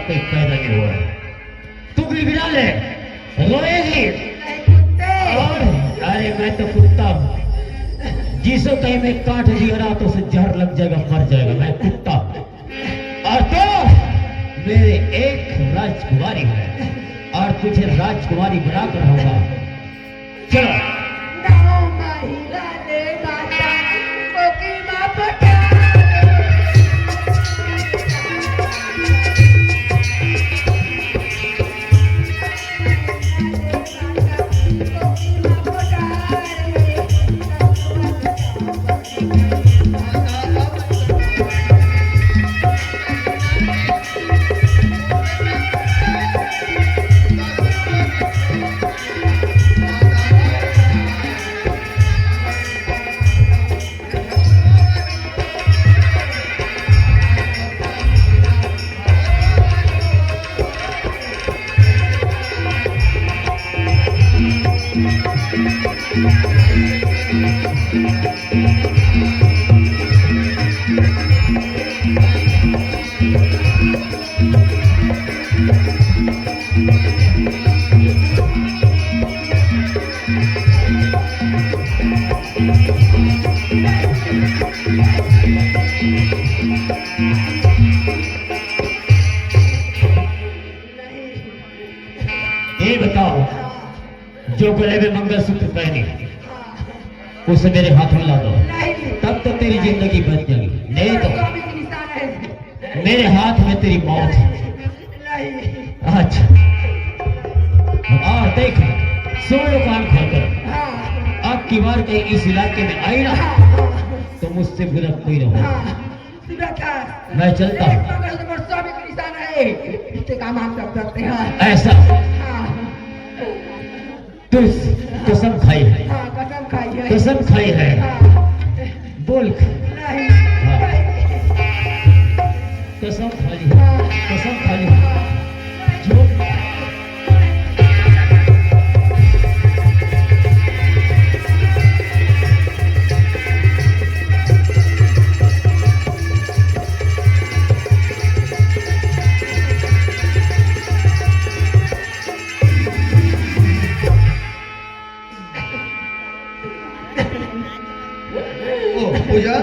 Speaker 5: कोई पैदा नहीं हुआ है। तू गिड़गिड़ा ले, रोएगी।
Speaker 2: नहीं कुत्ते।
Speaker 5: और अरे मैं तो कुत्ता हूँ, जिसो कहीं में काट दिया ना तो उसे जहर लग जाएगा, मर जाएगा। मैं कुत्ता हूँ। और तो मेरे एक राजकुमारी है और तुझे राजकुमारी बनाकर रहूंगा। चलो
Speaker 2: नाव महिला ले माता कोकी माँ पटा।
Speaker 5: ये बताओ, जो गले में मंगलसूत्र पहनी उसे मेरे हाथ में ला दो, तब तो तेरी जिंदगी बच जाएगी। नहीं तो
Speaker 2: स्वामी की निशान है।
Speaker 5: मेरे हाथ में तेरी मौत है।
Speaker 2: नहीं।
Speaker 5: अच्छा, और देख, सुन लो कान खोलकर,
Speaker 2: हाँ
Speaker 5: अब की बार कहीं इस इलाके में आई ना तो मुझसे बुरा कोई ना हो।
Speaker 2: हाँ सुना था।
Speaker 5: मैं चलता हूँ।
Speaker 2: मंगलसूत्र स्वामी की निशान है। इससे काम हम सब करते हैं।
Speaker 5: ऐसा
Speaker 2: हाँ
Speaker 5: तू कसम खाई है,
Speaker 2: हाँ कसम खाई है।
Speaker 5: कसम खाई है,
Speaker 2: हाँ
Speaker 5: बोल।
Speaker 2: नहीं।
Speaker 5: कसम खाली है, कसम खाली है। झूठ।
Speaker 4: ओ पूजा,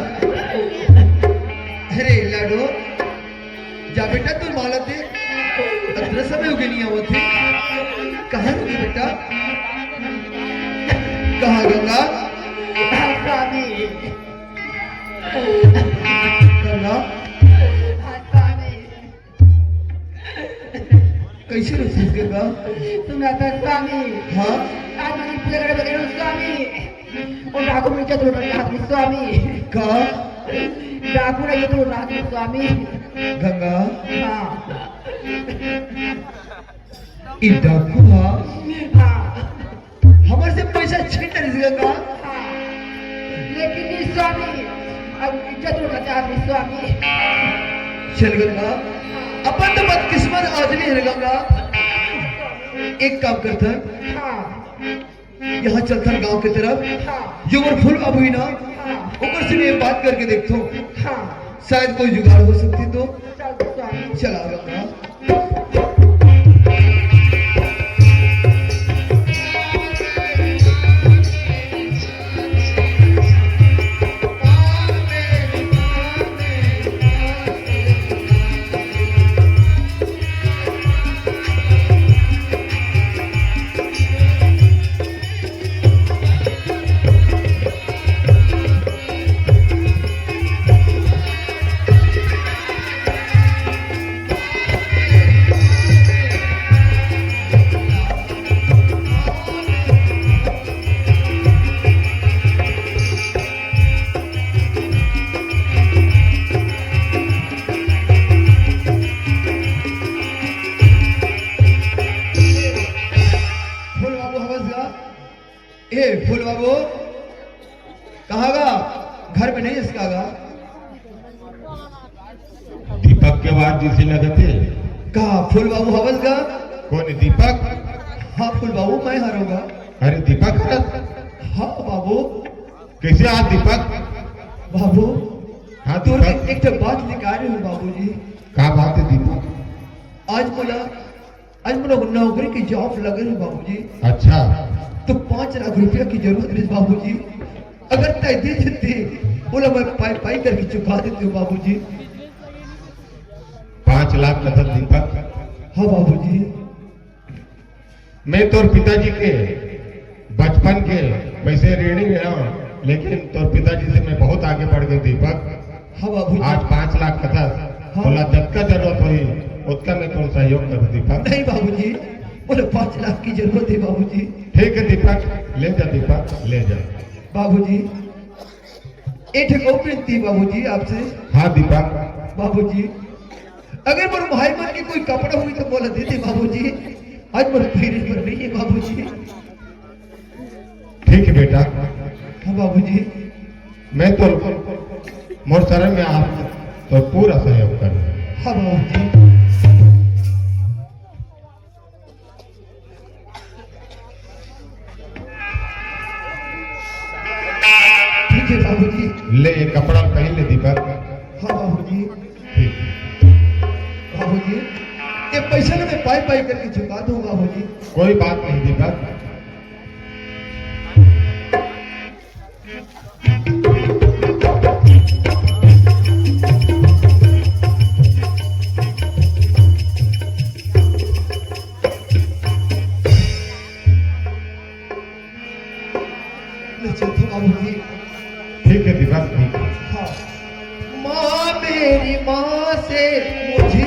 Speaker 4: अरे लाडो जा बेटा, तू माला थे अत्र समय हो गई नहीं आवत थे। कहाँ रुकी बेटा? कहाँ गंगा?
Speaker 2: हाँ स्वामी।
Speaker 4: गंगा
Speaker 2: हाँ स्वामी।
Speaker 4: कैसे रुकी गंगा?
Speaker 2: सुना था स्वामी।
Speaker 4: हाँ
Speaker 2: आज मैंने पूजा करे बगैर स्वामी और डाकू में चतुर बन हाथ में स्वामी।
Speaker 4: कहा
Speaker 2: डाकू ने ये तो रात में स्वामी।
Speaker 4: गंगा
Speaker 2: हाँ
Speaker 4: ई डाकू हा
Speaker 2: हाँ
Speaker 4: हमारे से पैसा छीन रही गंगा।
Speaker 2: हाँ लेकिन ये स्वामी अब चतुर का हाथ में स्वामी।
Speaker 4: चल गंगा, अपन तो बदकिस्मत आदमी है गंगा। एक काम करता है,
Speaker 2: हाँ
Speaker 4: यहाँ चलता गांव की तरफ,
Speaker 2: हाँ
Speaker 4: जो वो फूल बाबू ही ना
Speaker 2: हाँ
Speaker 4: ऊपर से मैं बात करके देखता हूँ,
Speaker 2: हाँ
Speaker 4: शायद कोई जुगाड़ हो सकती। तो
Speaker 2: चल स्वामी।
Speaker 4: चला गंगा। फूल बाबू कहाँ गा? घर में नहीं इसका गा?
Speaker 6: दीपक के बाद जिसे लगते
Speaker 4: कहा फूल बाबू हवस गा?
Speaker 6: कौन दीपक?
Speaker 4: हाँ फूल बाबू मैं हारूंगा।
Speaker 6: अरे दीपक है?
Speaker 4: हाँ बाबू।
Speaker 6: कैसे आज दीपक?
Speaker 4: बाबू
Speaker 6: हाँ
Speaker 4: तो
Speaker 6: दीपक,
Speaker 4: एक तो बात निकाल रही हूँ बाबू जी।
Speaker 6: क्या बात है दीपक?
Speaker 4: आज मुझे नौकरी की जॉब लगे है बाबूजी।
Speaker 6: अच्छा,
Speaker 4: तो 5 लाख रुपया की जरूरत है बाबूजी। अगर तय दे देते बोला मैं पाई पाई करके चुका देती हूँ बाबूजी।
Speaker 6: 5 लाख नकद दीपक।
Speaker 4: हाँ बाबूजी।
Speaker 6: मैं तोर पिताजी के बचपन के वैसे ऋणी रहा, लेकिन तोर पिताजी से मैं बहुत आगे बढ़ गया दीपक।
Speaker 4: हाँ बाबूजी।
Speaker 6: आज 5 लाख कथा बोला जितना जरूरत हुई उतना मैं तुम सहयोग कर दीपक।
Speaker 4: नहीं बाबूजी, बोले 5 लाख की जरूरत है बाबूजी।
Speaker 6: ठीक है दीपक, ले जा दीपक, ले जा।
Speaker 4: बाबूजी एक कॉपरेट थी बाबूजी आपसे।
Speaker 6: हाँ दीपक।
Speaker 4: बाबूजी अगर मेरे भाई मन की कोई कपड़ा हुई तो बोला देते बाबूजी। आज मेरे फेरे पर नहीं है बाबूजी।
Speaker 6: ठीक है बेटा।
Speaker 4: हाँ बाबूजी।
Speaker 6: मैं तो मोर शरण में आप तो पूरा सहयोग कर।
Speaker 4: हाँ बाबूजी। ठीक है बाबूजी।
Speaker 6: ले ये कपड़ा पहन ले दीपक।
Speaker 4: हाँ बाबूजी।
Speaker 6: ठीक।
Speaker 4: बाबूजी ये पैसा ना मैं पाई पाई करके चुका दूँ बाबूजी।
Speaker 6: कोई बात नहीं दीपक।
Speaker 4: ले चलते बाबूजी।
Speaker 6: ठीक है दीपक, ठीक है।
Speaker 4: हाँ। माँ मेरी माँ से मुझे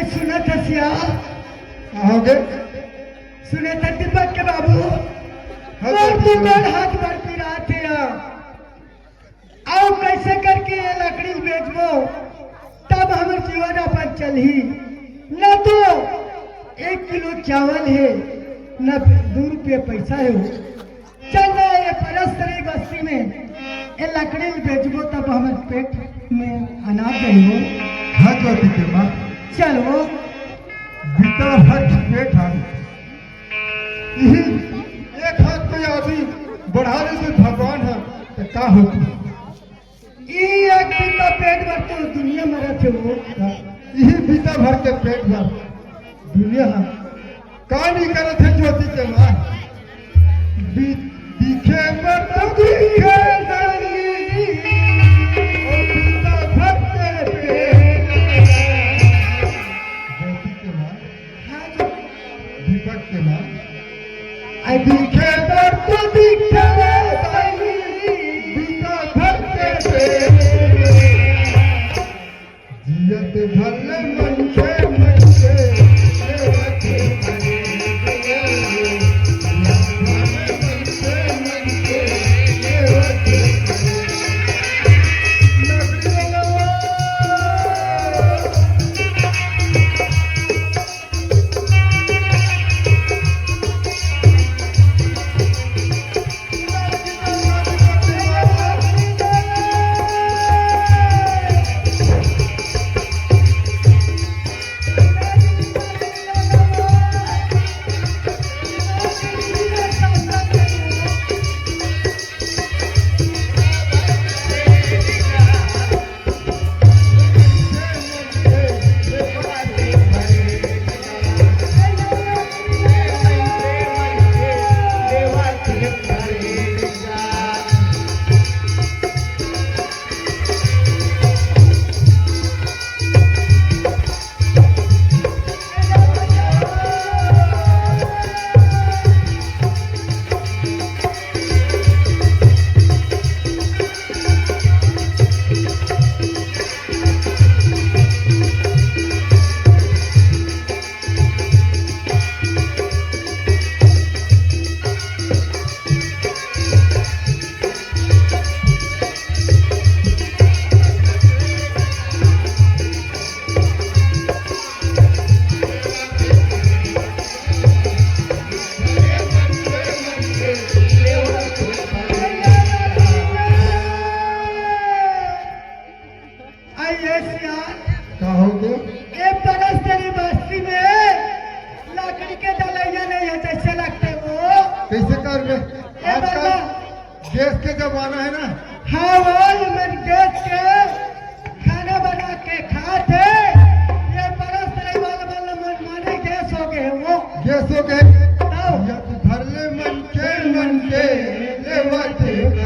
Speaker 4: सुना था सिया।
Speaker 6: हो गए।
Speaker 4: सुने था दीपक के बाबू और तू कौन हाथ भर पिरा थे आओ कैसे करके ये लकड़ी बेचबो तब हमारे जीवन अपन चलही। न तो 1 किलो चावल है न 2 रुपये पैसा है। चल ना ये परस्तरी बस्ती में ये लकड़ी बेचबो तब हमारे पेट में अनाज जाइयो।
Speaker 6: हाँ ज्योति के माँ,
Speaker 4: चलो
Speaker 6: बीता हर पेट हाथ यही एक हाथ पे आदमी बढ़ाने से भगवान है तो का होती।
Speaker 4: एक दिन का पेट भर तो दुनिया में रखे वो
Speaker 6: यही बीता भर के पेट भर दुनिया का नहीं करे थे ज्योति के माँ। दिखे पर तो दिखे और बीता भर के पेट। ज्योति के माँ, दीपक के माँ,
Speaker 4: आई दिखे पर तो दिखे
Speaker 6: बीता भर के पेट। जियत भल मन के कैसे कर में आजकल गैस के जमाना है ना।
Speaker 1: हाँ वो मैं गैस के खाना बना के खाते ये बरस रही वाला माने गैस हो गए वो
Speaker 6: गैस हो गए
Speaker 1: तब
Speaker 6: या तो धर ले मन के ले बातें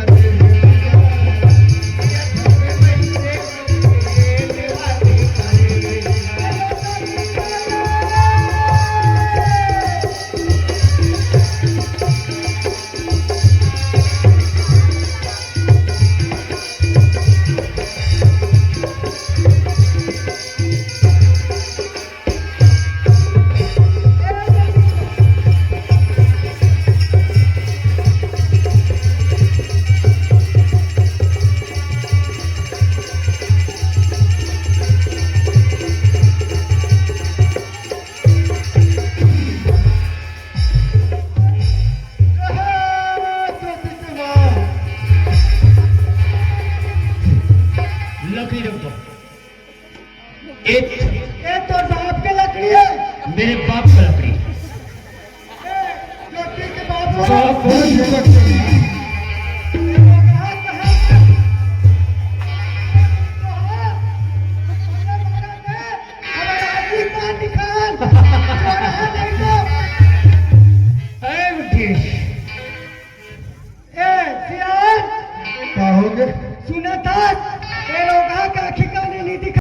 Speaker 5: लकड़ी रख दो। एक
Speaker 1: ये तो बाप के लकड़ी है
Speaker 5: मेरे बाप का लकड़ी।
Speaker 1: ज्योति के बाप
Speaker 6: बाप बहुत युवक